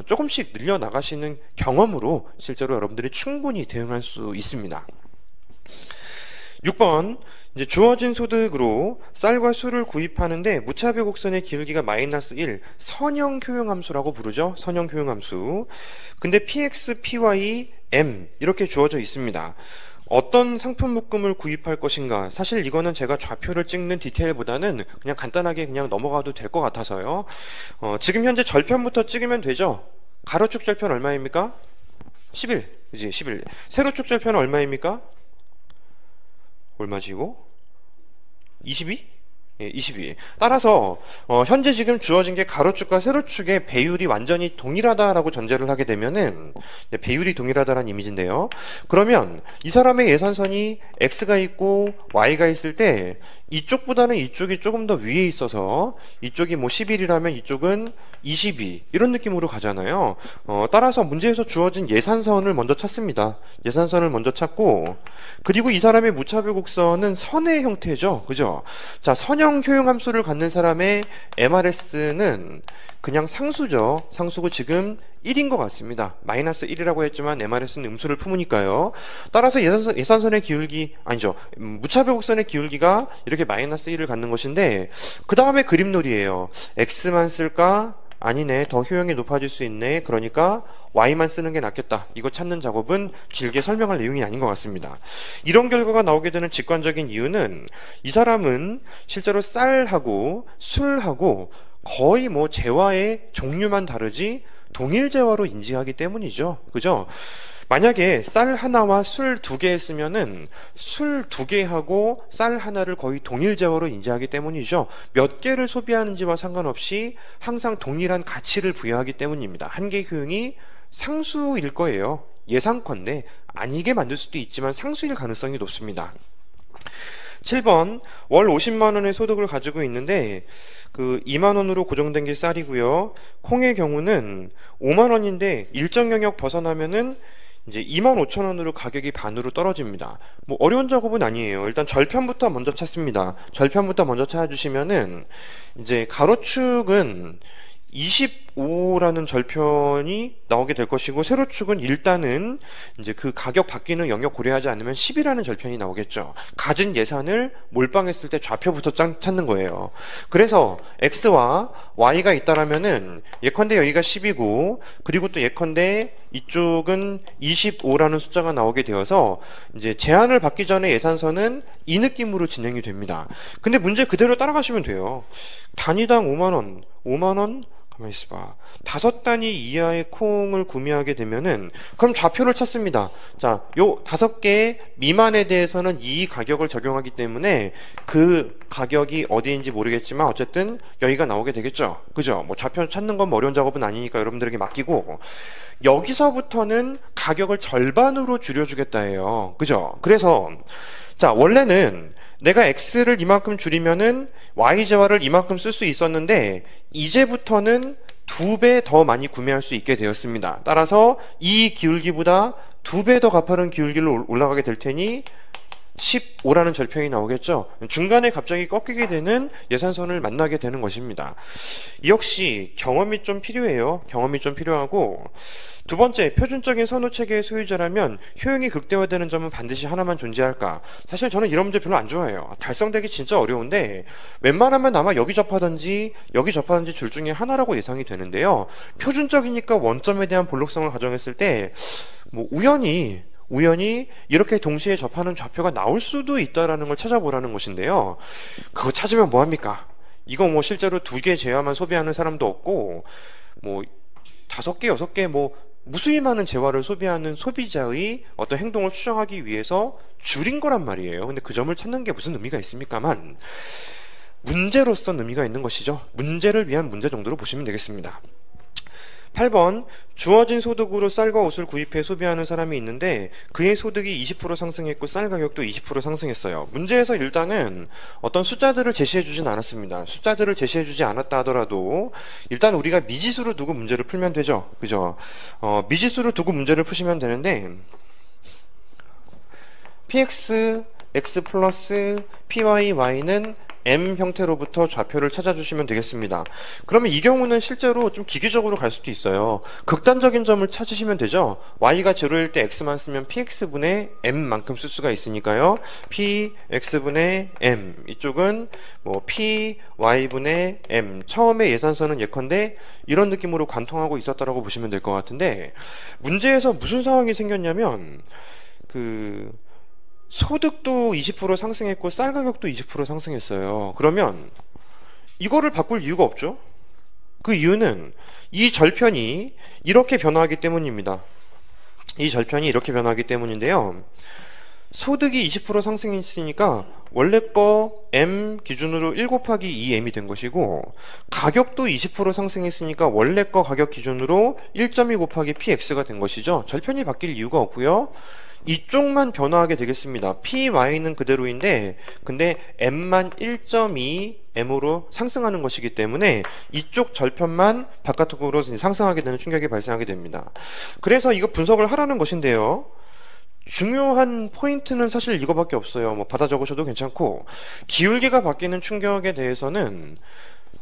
조금씩 늘려나가시는 경험으로 실제로 여러분들이 충분히 대응할 수 있습니다. 6번, 이제 주어진 소득으로 쌀과 술을 구입하는데 무차별 곡선의 기울기가 -1, 선형 효용함수라고 부르죠. 선형 효용함수. 근데 px, py, m 이렇게 주어져 있습니다. 어떤 상품 묶음을 구입할 것인가. 사실 이거는 제가 좌표를 찍는 디테일보다는 그냥 간단하게 그냥 넘어가도 될 것 같아서요. 지금 현재 절편부터 찍으면 되죠. 가로축 절편 얼마입니까? 11. 그지? 11. 세로축 절편은 얼마입니까? 얼마지 이거? 22? 예, 22. 따라서 현재 지금 주어진 게 가로축과 세로축의 배율이 완전히 동일하다라고 전제를 하게 되면은 배율이 동일하다라는 이미지인데요. 그러면 이 사람의 예산선이 X가 있고 Y가 있을 때 이쪽보다는 이쪽이 조금 더 위에 있어서 이쪽이 뭐 11이라면 이쪽은 22 이런 느낌으로 가잖아요. 따라서 문제에서 주어진 예산선을 먼저 찾습니다. 예산선을 먼저 찾고 그리고 이 사람의 무차별 곡선은 선의 형태죠. 그죠? 자, 선형 효용함수를 갖는 사람의 MRS는 그냥 상수죠. 상수고 지금 1인 것 같습니다. -1이라고 했지만 MRS는 음수를 품으니까요. 따라서 예산선의 기울기, 아니죠. 무차별 곡선의 기울기가 이렇게 -1을 갖는 것인데, 그 다음에 그림놀이에요. X만 쓸까? 아니네. 더 효용이 높아질 수 있네. 그러니까 Y만 쓰는 게 낫겠다. 이거 찾는 작업은 길게 설명할 내용이 아닌 것 같습니다. 이런 결과가 나오게 되는 직관적인 이유는 이 사람은 실제로 쌀하고 술하고 거의 뭐 재화의 종류만 다르지 동일 재화로 인지하기 때문이죠. 그죠? 만약에 쌀 하나와 술 2개 했으면은 술 2개하고 쌀 하나를 거의 동일 재화로 인지하기 때문이죠. 몇 개를 소비하는지와 상관없이 항상 동일한 가치를 부여하기 때문입니다. 한계 효용이 상수일 거예요. 예상컨대 아니게 만들 수도 있지만 상수일 가능성이 높습니다. 7번, 월 50만 원의 소득을 가지고 있는데 2만 원으로 고정된 게 쌀이고요. 콩의 경우는 5만 원인데 일정 영역 벗어나면은 이제 25,000원으로 가격이 반으로 떨어집니다. 뭐 어려운 작업은 아니에요. 일단 절편부터 먼저 찾습니다. 절편부터 먼저 찾아주시면은 이제 가로축은 25라는 절편이 나오게 될 것이고 세로축은 일단은 이제 그 가격 바뀌는 영역 고려하지 않으면 10이라는 절편이 나오겠죠. 가진 예산을 몰빵했을 때 좌표부터 찾는 거예요. 그래서 X와 Y가 있다라면은 예컨대 여기가 10이고 그리고 또 예컨대 이쪽은 25라는 숫자가 나오게 되어서 이제 제한을 받기 전에 예산선은 이 느낌으로 진행이 됩니다. 근데 문제 그대로 따라가시면 돼요. 단위당 5만원, 5만원? 가만히 있어봐. 5단위 이하의 콩을 구매하게 되면은, 그럼 좌표를 찾습니다. 자, 요 5개 미만에 대해서는 이 가격을 적용하기 때문에 그 가격이 어디인지 모르겠지만 어쨌든 여기가 나오게 되겠죠. 그죠? 뭐 좌표 찾는 건 어려운 작업은 아니니까 여러분들에게 맡기고, 여기서부터는 가격을 절반으로 줄여주겠다 해요. 그죠? 그래서, 자, 원래는 내가 X를 이만큼 줄이면은 Y 재화를 이만큼 쓸 수 있었는데 이제부터는 2배 더 많이 구매할 수 있게 되었습니다. 따라서 이 기울기보다 2배 더 가파른 기울기로 올라가게 될 테니 15라는 절편이 나오겠죠. 중간에 갑자기 꺾이게 되는 예산선을 만나게 되는 것입니다. 역시 경험이 좀 필요해요. 경험이 좀 필요하고 두 번째, 표준적인 선호체계의 소유자라면 효용이 극대화되는 점은 반드시 하나만 존재할까? 사실 저는 이런 문제 별로 안 좋아해요. 달성되기 진짜 어려운데 웬만하면 아마 여기 접하든지 여기 접하든지 둘 중에 하나라고 예상이 되는데요. 표준적이니까 원점에 대한 볼록성을 가정했을 때 뭐 우연히 이렇게 동시에 접하는 좌표가 나올 수도 있다라는 걸 찾아보라는 것인데요. 그거 찾으면 뭐합니까? 이거 뭐 실제로 2개 재화만 소비하는 사람도 없고 뭐 5개, 6개 뭐 무수히 많은 재화를 소비하는 소비자의 어떤 행동을 추정하기 위해서 줄인 거란 말이에요. 근데 그 점을 찾는 게 무슨 의미가 있습니까만 문제로서는 의미가 있는 것이죠. 문제를 위한 문제 정도로 보시면 되겠습니다. 8번 주어진 소득으로 쌀과 옷을 구입해 소비하는 사람이 있는데 그의 소득이 20% 상승했고 쌀 가격도 20% 상승했어요. 문제에서 일단은 어떤 숫자들을 제시해 주진 않았습니다. 숫자들을 제시해 주지 않았다 하더라도 일단 우리가 미지수로 두고 문제를 풀면 되죠. 그죠? 미지수로 두고 문제를 푸시면 되는데 px x 플러스 py y는 M 형태로부터 좌표를 찾아주시면 되겠습니다. 그러면 이 경우는 실제로 좀 기계적으로 갈 수도 있어요. 극단적인 점을 찾으시면 되죠. y가 0일 때 x만 쓰면 px분의 m만큼 쓸 수가 있으니까요. px분의 m, 이쪽은 뭐 py분의 m. 처음에 예산서는 예컨대 이런 느낌으로 관통하고 있었다라고 보시면 될 것 같은데, 문제에서 무슨 상황이 생겼냐면 소득도 20% 상승했고 쌀 가격도 20% 상승했어요. 그러면 이거를 바꿀 이유가 없죠. 그 이유는 이 절편이 이렇게 변화하기 때문입니다. 이 절편이 이렇게 변화하기 때문인데요. 소득이 20% 상승했으니까 원래 거 M 기준으로 1 곱하기 2M이 된 것이고, 가격도 20% 상승했으니까 원래 거 가격 기준으로 1.2 곱하기 PX가 된 것이죠. 절편이 바뀔 이유가 없고요. 이쪽만 변화하게 되겠습니다. PY는 그대로인데 근데 M만 1.2 M으로 상승하는 것이기 때문에 이쪽 절편만 바깥쪽으로 상승하게 되는 충격이 발생하게 됩니다. 그래서 이거 분석을 하라는 것인데요. 중요한 포인트는 사실 이거밖에 없어요. 뭐 받아 적으셔도 괜찮고, 기울기가 바뀌는 충격에 대해서는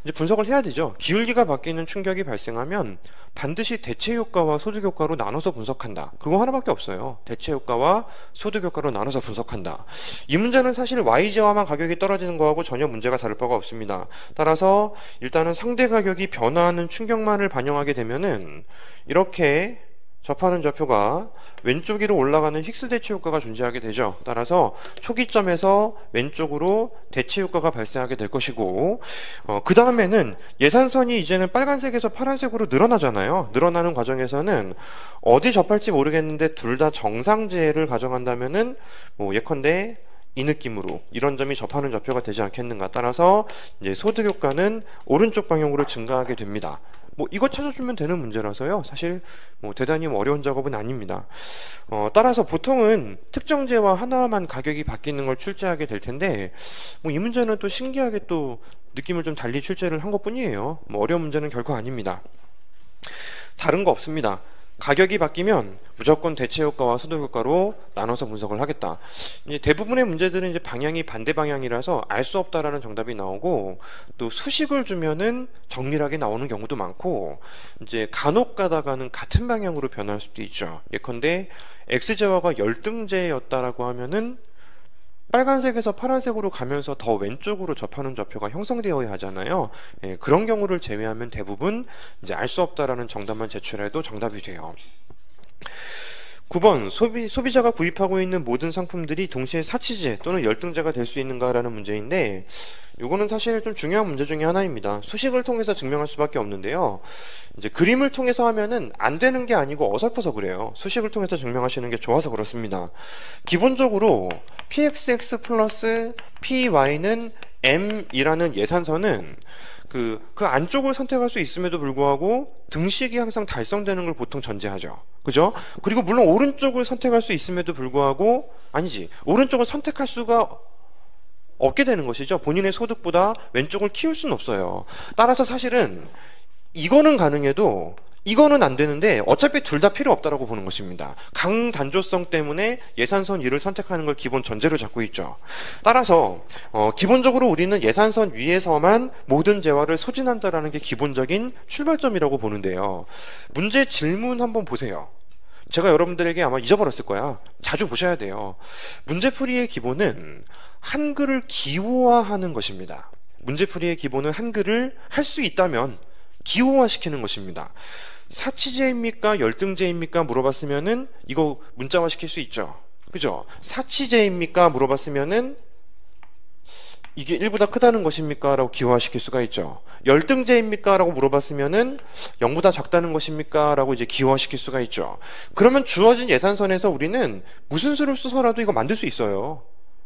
이제 분석을 해야 되죠. 기울기가 바뀌는 충격이 발생하면 반드시 대체 효과와 소득 효과로 나눠서 분석한다. 그거 하나밖에 없어요. 대체 효과와 소득 효과로 나눠서 분석한다. 이 문제는 사실 Y제화만 가격이 떨어지는 거하고 전혀 문제가 다를 바가 없습니다. 따라서 일단은 상대 가격이 변화하는 충격만을 반영하게 되면은 이렇게 접하는 좌표가 왼쪽 위로 올라가는 힉스 대체 효과가 존재하게 되죠. 따라서 초기점에서 왼쪽으로 대체 효과가 발생하게 될 것이고, 그 다음에는 예산선이 이제는 빨간색에서 파란색으로 늘어나잖아요. 늘어나는 과정에서는 어디 접할지 모르겠는데 둘 다 정상제를 가정한다면은 뭐 예컨대 이 느낌으로 이런 점이 접하는 좌표가 되지 않겠는가. 따라서 이제 소득 효과는 오른쪽 방향으로 증가하게 됩니다. 뭐 이거 찾아주면 되는 문제라서요. 사실 뭐 대단히 어려운 작업은 아닙니다. 따라서 보통은 특정제와 하나만 가격이 바뀌는 걸 출제하게 될 텐데, 뭐 이 문제는 또 신기하게 또 느낌을 좀 달리 출제를 한 것뿐이에요. 뭐 어려운 문제는 결코 아닙니다. 다른 거 없습니다. 가격이 바뀌면 무조건 대체 효과와 소득 효과로 나눠서 분석을 하겠다. 이제 대부분의 문제들은 이제 방향이 반대 방향이라서 알 수 없다라는 정답이 나오고, 또 수식을 주면은 정밀하게 나오는 경우도 많고, 이제 간혹 가다가는 같은 방향으로 변할 수도 있죠. 예컨대 X제화가 열등제였다라고 하면은 빨간색에서 파란색으로 가면서 더 왼쪽으로 접하는 좌표가 형성되어야 하잖아요. 예, 그런 경우를 제외하면 대부분 이제 알 수 없다라는 정답만 제출해도 정답이 돼요. 9번 소비자가 구입하고 있는 모든 상품들이 동시에 사치제 또는 열등제가 될 수 있는가라는 문제인데, 요거는 사실 좀 중요한 문제 중에 하나입니다. 수식을 통해서 증명할 수밖에 없는데요. 이제 그림을 통해서 하면은 안 되는 게 아니고 어설퍼서 그래요. 수식을 통해서 증명하시는 게 좋아서 그렇습니다. 기본적으로 pxx 플러스 py는 m이라는 예산선은 그 안쪽을 선택할 수 있음에도 불구하고 등식이 항상 달성되는 걸 보통 전제하죠. 그죠? 그리고 물론 오른쪽을 선택할 수 있음에도 불구하고, 아니지, 오른쪽을 선택할 수가 없게 되는 것이죠. 본인의 소득보다 왼쪽을 키울 수는 없어요. 따라서 사실은 이거는 가능해도 이거는 안 되는데 어차피 둘 다 필요 없다라고 보는 것입니다. 강단조성 때문에 예산선 위를 선택하는 걸 기본 전제로 잡고 있죠. 따라서 기본적으로 우리는 예산선 위에서만 모든 재화를 소진한다라는 게 기본적인 출발점이라고 보는데요. 문제 질문 한번 보세요. 제가 여러분들에게 아마 잊어버렸을 거야. 자주 보셔야 돼요. 문제풀이의 기본은 한글을 기호화하는 것입니다. 문제풀이의 기본은 한글을 할 수 있다면 기호화시키는 것입니다. 사치제입니까? 열등제입니까? 물어봤으면은 이거 문자화 시킬 수 있죠. 그죠? 사치제입니까? 물어봤으면은 이게 1보다 크다는 것입니까? 라고 기호화시킬 수가 있죠. 열등제입니까? 라고 물어봤으면은 0보다 작다는 것입니까? 라고 이제 기호화시킬 수가 있죠. 그러면 주어진 예산선에서 우리는 무슨 수를 써서라도 이거 만들 수 있어요.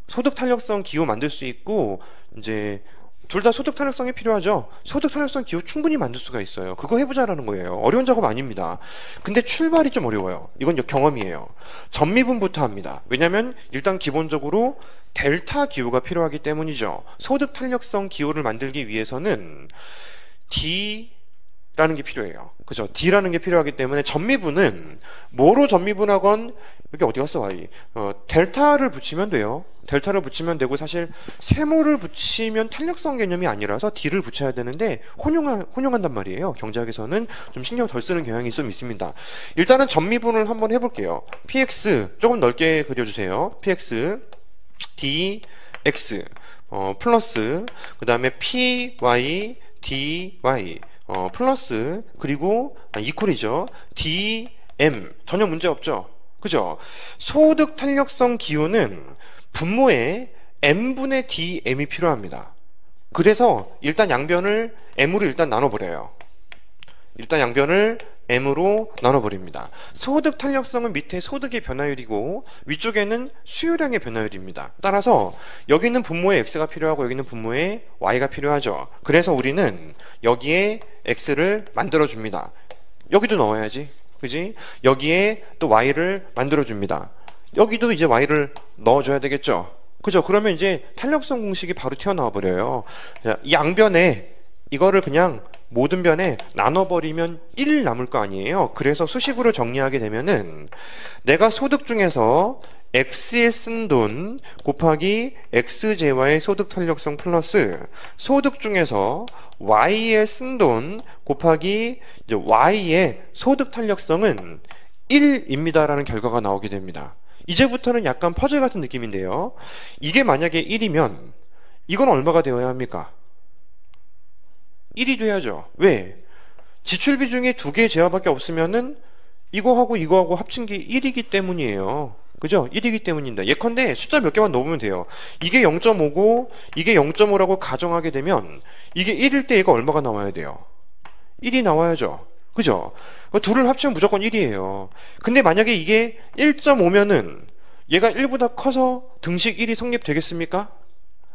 소득 탄력성 기호 만들 수 있고, 이제 둘 다 소득 탄력성이 필요하죠. 소득 탄력성 기호 충분히 만들 수가 있어요. 그거 해보자라는 거예요. 어려운 작업 아닙니다. 근데 출발이 좀 어려워요. 이건 경험이에요. 전미분부터 합니다. 왜냐하면 일단 기본적으로 델타 기호가 필요하기 때문이죠. 소득 탄력성 기호를 만들기 위해서는 D라는 게 필요해요. 그죠? D라는 게 필요하기 때문에 전미분은 뭐로 전미분하건 여기 어디 갔어 Y? 델타를 붙이면 돼요. 델타를 붙이면 되고 사실 세모를 붙이면 탄력성 개념이 아니라서 D를 붙여야 되는데 혼용한단 말이에요. 경제학에서는 좀 신경 덜 쓰는 경향이 좀 있습니다. 일단은 전미분을 한번 해볼게요. PX 조금 넓게 그려주세요. PX DX 플러스 그 다음에 PY DY 플러스 그리고 이퀄이죠. DM 전혀 문제 없죠. 그죠? 소득 탄력성 기호는 분모에 m분의 dm이 필요합니다. 그래서 일단 양변을 m으로 일단 나눠버려요. 일단 양변을 m으로 나눠버립니다. 소득 탄력성은 밑에 소득의 변화율이고 위쪽에는 수요량의 변화율입니다. 따라서 여기는 분모에 x가 필요하고 여기는 분모에 y가 필요하죠. 그래서 우리는 여기에 x를 만들어줍니다. 여기도 넣어야지. 그지? 여기에 또 y를 만들어줍니다. 여기도 이제 y를 넣어줘야 되겠죠. 그죠? 그러면 이제 탄력성 공식이 바로 튀어나와 버려요. 이 양변에 이거를 그냥 모든 변에 나눠버리면 1 남을 거 아니에요. 그래서 수식으로 정리하게 되면은 내가 소득 중에서 X에 쓴 돈 곱하기 XJY의 소득 탄력성 플러스 소득 중에서 Y에 쓴 돈 곱하기 이제 Y의 소득 탄력성은 1입니다라는 결과가 나오게 됩니다. 이제부터는 약간 퍼즐 같은 느낌인데요. 이게 만약에 1이면 이건 얼마가 되어야 합니까? 1이 돼야죠. 왜? 지출 비중이 두 개의 제화밖에 없으면은 이거하고 합친 게 1이기 때문이에요. 그죠? 1이기 때문입니다. 예컨대 숫자 몇 개만 넣으면 돼요. 이게 0.5고 이게 0.5라고 가정하게 되면 이게 1일 때 얘가 얼마가 나와야 돼요? 1이 나와야죠. 그죠? 둘을 합치면 무조건 1이에요. 근데 만약에 이게 1.5면은 얘가 1보다 커서 등식 1이 성립되겠습니까?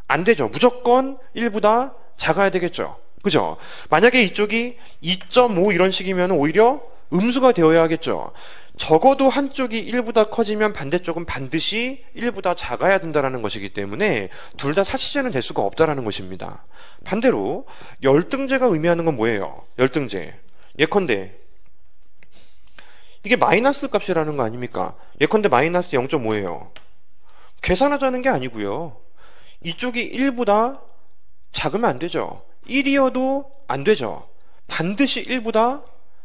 안 되죠. 무조건 1보다 작아야 되겠죠. 그죠? 만약에 이쪽이 2.5 이런 식이면 오히려 음수가 되어야 하겠죠. 적어도 한쪽이 1보다 커지면 반대쪽은 반드시 1보다 작아야 된다는 것이기 때문에 둘 다 사치제는 될 수가 없다는 것입니다. 반대로 열등제가 의미하는 건 뭐예요? 열등제. 예컨대 이게 마이너스 값이라는 거 아닙니까? 예컨대 마이너스 0.5예요. 계산하자는 게 아니고요. 이쪽이 1보다 작으면 안 되죠. 1이어도 안 되죠. 반드시 1보다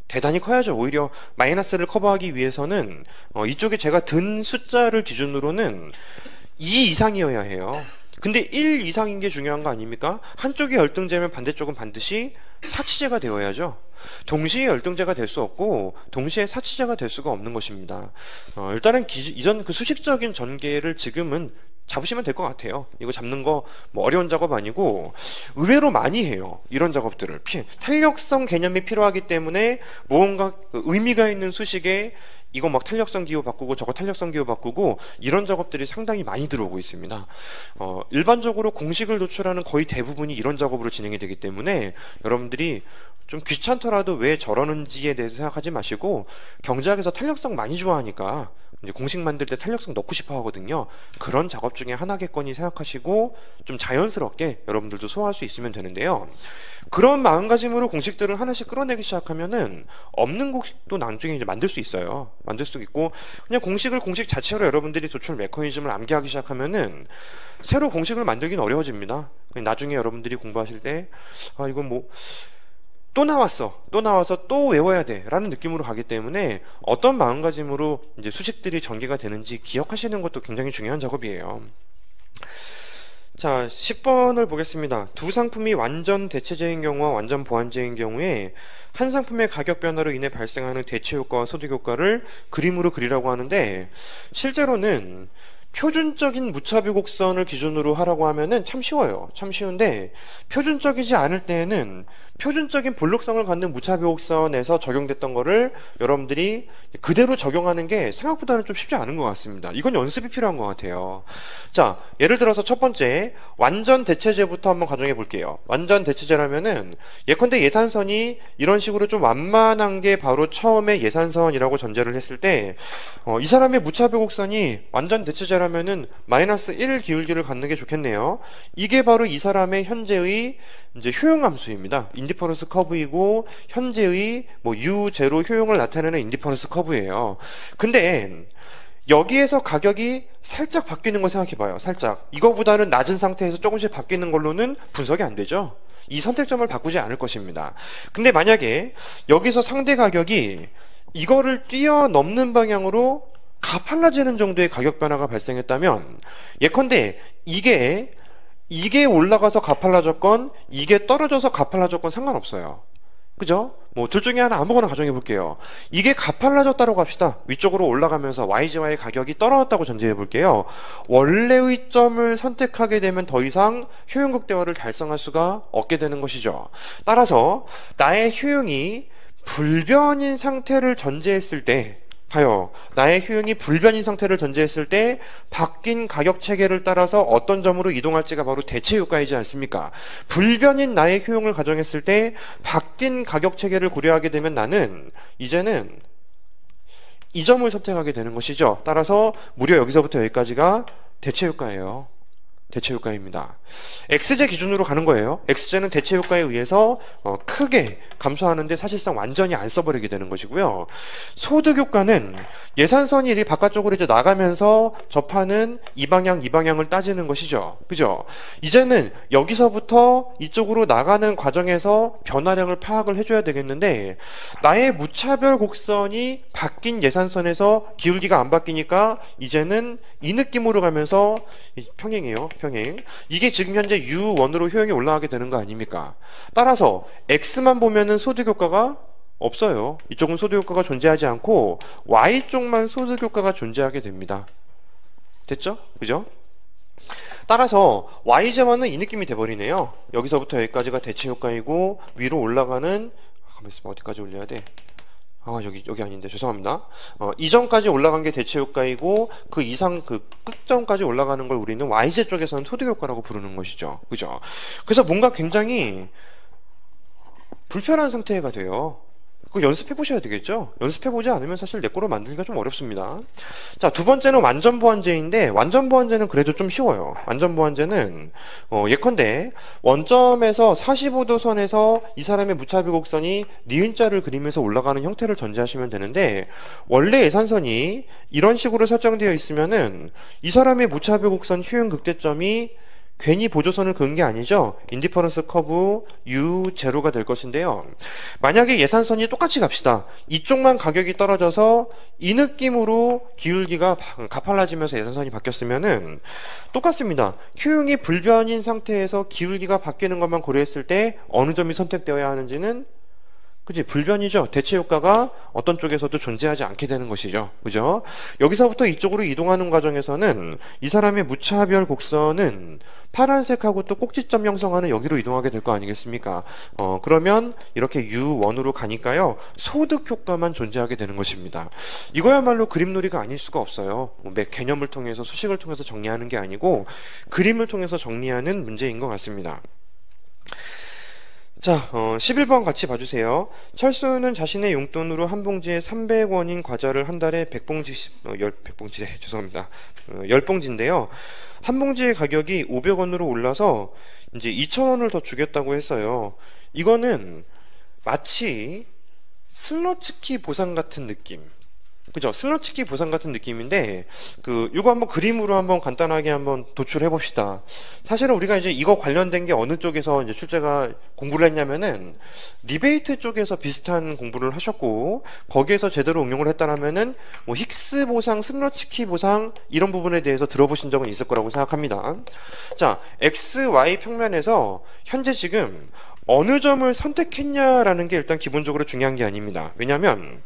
대단히 커야죠. 오히려 마이너스를 커버하기 위해서는 이쪽에 제가 든 숫자를 기준으로는 2 이상이어야 해요. 근데 1 이상인 게 중요한 거 아닙니까? 한쪽이 열등제면 반대쪽은 반드시 사치제가 되어야죠. 동시에 열등제가 될 수 없고 동시에 사치제가 될 수가 없는 것입니다. 일단은 이전 그 수식적인 전개를 지금은 잡으시면 될 것 같아요. 이거 잡는 거 뭐 어려운 작업 아니고 의외로 많이 해요. 이런 작업들을. 탄력성 개념이 필요하기 때문에 무언가 의미가 있는 수식에 이거 막 탄력성 기호 바꾸고 저거 탄력성 기호 바꾸고 이런 작업들이 상당히 많이 들어오고 있습니다. 일반적으로 공식을 도출하는 거의 대부분이 이런 작업으로 진행이 되기 때문에 여러분들이 좀 귀찮더라도 왜 저러는지에 대해서 생각하지 마시고 경제학에서 탄력성 많이 좋아하니까 이제 공식 만들 때 탄력성 넣고 싶어 하거든요. 그런 작업 중에 하나겠거니 생각하시고 좀 자연스럽게 여러분들도 소화할 수 있으면 되는데요. 그런 마음가짐으로 공식들을 하나씩 끌어내기 시작하면은 없는 공식도 나중에 이제 만들 수 있어요. 만들 수 있고 그냥 공식 자체로 여러분들이 도출 메커니즘을 암기하기 시작하면은 새로 공식을 만들기는 어려워집니다. 나중에 여러분들이 공부하실 때 이건 뭐 또 나와서 또 외워야 돼 라는 느낌으로 가기 때문에 어떤 마음가짐으로 이제 수식들이 전개가 되는지 기억하시는 것도 굉장히 중요한 작업이에요. 자, 10번을 보겠습니다. 두 상품이 완전 대체제인 경우와 완전 보완제인 경우에 한 상품의 가격 변화로 인해 발생하는 대체 효과와 소득 효과를 그림으로 그리라고 하는데 실제로는 표준적인 무차비 곡선을 기준으로 하라고 하면은 참 쉬워요. 참 쉬운데 표준적이지 않을 때에는 표준적인 볼록성을 갖는 무차별 곡선에서 적용됐던 거를 여러분들이 그대로 적용하는 게 생각보다는 좀 쉽지 않은 것 같습니다. 이건 연습이 필요한 것 같아요. 자, 예를 들어서 첫 번째 완전 대체제부터 한번 가정해 볼게요. 완전 대체제라면은 예컨대 예산선이 이런 식으로 좀 완만한 게 바로 처음에 예산선이라고 전제를 했을 때 이 사람의 무차별 곡선이 완전 대체제라면은 마이너스 1 기울기를 갖는 게 좋겠네요. 이게 바로 이 사람의 현재의 이제 효용함수입니다. 인디퍼런스 커브이고 현재의 뭐 U0 효용을 나타내는 인디퍼런스 커브예요. 근데 여기에서 가격이 살짝 바뀌는 걸 생각해봐요. 살짝. 이거보다는 낮은 상태에서 조금씩 바뀌는 걸로는 분석이 안 되죠. 이 선택점을 바꾸지 않을 것입니다. 근데 만약에 여기서 상대 가격이 이거를 뛰어넘는 방향으로 가팔라지는 정도의 가격 변화가 발생했다면 예컨대 이게 올라가서 가팔라졌건 이게 떨어져서 가팔라졌건 상관없어요. 그죠? 뭐 둘 중에 하나 아무거나 가정해 볼게요. 이게 가팔라졌다고 합시다. 위쪽으로 올라가면서 YGY의 가격이 떨어졌다고 전제해 볼게요. 원래의 점을 선택하게 되면 더 이상 효용 극대화를 달성할 수가 없게 되는 것이죠. 따라서 나의 효용이 불변인 상태를 전제했을 때 봐요. 나의 효용이 불변인 상태를 전제했을 때 바뀐 가격 체계를 따라서 어떤 점으로 이동할지가 바로 대체 효과이지 않습니까? 불변인 나의 효용을 가정했을 때 바뀐 가격 체계를 고려하게 되면 나는 이제는 이 점을 선택하게 되는 것이죠. 따라서 무려 여기서부터 여기까지가 대체 효과예요. 대체 효과입니다. X제 기준으로 가는 거예요. X제는 대체 효과에 의해서 크게 감소하는데 사실상 완전히 안 써버리게 되는 것이고요. 소득 효과는 예산선이 이렇게 바깥쪽으로 이제 나가면서 접하는 이 방향을 따지는 것이죠. 그죠? 이제는 여기서부터 이쪽으로 나가는 과정에서 변화량을 파악을 해줘야 되겠는데 나의 무차별 곡선이 바뀐 예산선에서 기울기가 안 바뀌니까 이제는 이 느낌으로 가면서 평행이에요. 평행. 이게 지금 현재 U1으로 효용이 올라가게 되는 거 아닙니까? 따라서 X만 보면은 소득 효과가 없어요. 이쪽은 소득 효과가 존재하지 않고 Y쪽만 소득 효과가 존재하게 됩니다. 됐죠? 그죠? 따라서 Y제만은 이 느낌이 돼버리네요. 여기서부터 여기까지가 대체 효과이고 위로 올라가는 가만히 있으면 어디까지 올려야 돼? 여기 아닌데, 죄송합니다. 이전까지 올라간 게 대체 효과이고, 그 이상, 그 끝점까지 올라가는 걸 우리는 YZ 쪽에서는 소득 효과라고 부르는 것이죠. 그죠? 그래서 뭔가 굉장히 불편한 상태가 돼요. 그거 연습해 보셔야 되겠죠? 연습해 보지 않으면 사실 내 거로 만들기가 좀 어렵습니다. 자, 두 번째는 완전 보완제인데, 완전 보완제는 그래도 좀 쉬워요. 완전 보완제는, 예컨대, 원점에서 45도 선에서 이 사람의 무차별 곡선이 니은자를 그리면서 올라가는 형태를 전제하시면 되는데, 원래 예산선이 이런 식으로 설정되어 있으면은, 이 사람의 무차별 곡선 효용 극대점이 괜히 보조선을 그은 게 아니죠. 인디퍼런스 커브 U0가 될 것인데요. 만약에 예산선이 똑같이 갑시다. 이쪽만 가격이 떨어져서 이 느낌으로 기울기가 가팔라지면서 예산선이 바뀌었으면은 똑같습니다. 효용이 불변인 상태에서 기울기가 바뀌는 것만 고려했을 때 어느 점이 선택되어야 하는지는 그치? 불변이죠. 대체 효과가 어떤 쪽에서도 존재하지 않게 되는 것이죠. 그죠? 여기서부터 이쪽으로 이동하는 과정에서는 이 사람의 무차별 곡선은 파란색하고 또 꼭지점 형성하는 여기로 이동하게 될 거 아니겠습니까? 그러면 이렇게 U1으로 가니까요. 소득 효과만 존재하게 되는 것입니다. 이거야말로 그림놀이가 아닐 수가 없어요. 개념을 통해서 수식을 통해서 정리하는 게 아니고 그림을 통해서 정리하는 문제인 것 같습니다. 자, 11번 같이 봐주세요. 철수는 자신의 용돈으로 한 봉지에 300원인 과자를 한 달에 10봉지인데요. 한 봉지의 가격이 500원으로 올라서 이제 2,000원을 더 주겠다고 했어요. 이거는 마치 슬러츠키 보상 같은 느낌. 그죠? 슬러츠키 보상 같은 느낌인데, 이거 한번 그림으로 한번 간단하게 한번 도출해 봅시다. 사실은 우리가 이제 이거 관련된 게 어느 쪽에서 이제 출제가 공부를 했냐면은, 리베이트 쪽에서 비슷한 공부를 하셨고, 거기에서 제대로 응용을 했다라면은, 뭐, 힉스 보상, 슬러츠키 보상, 이런 부분에 대해서 들어보신 적은 있을 거라고 생각합니다. 자, X, Y 평면에서, 현재 지금, 어느 점을 선택했냐라는 게 일단 기본적으로 중요한 게 아닙니다. 왜냐면,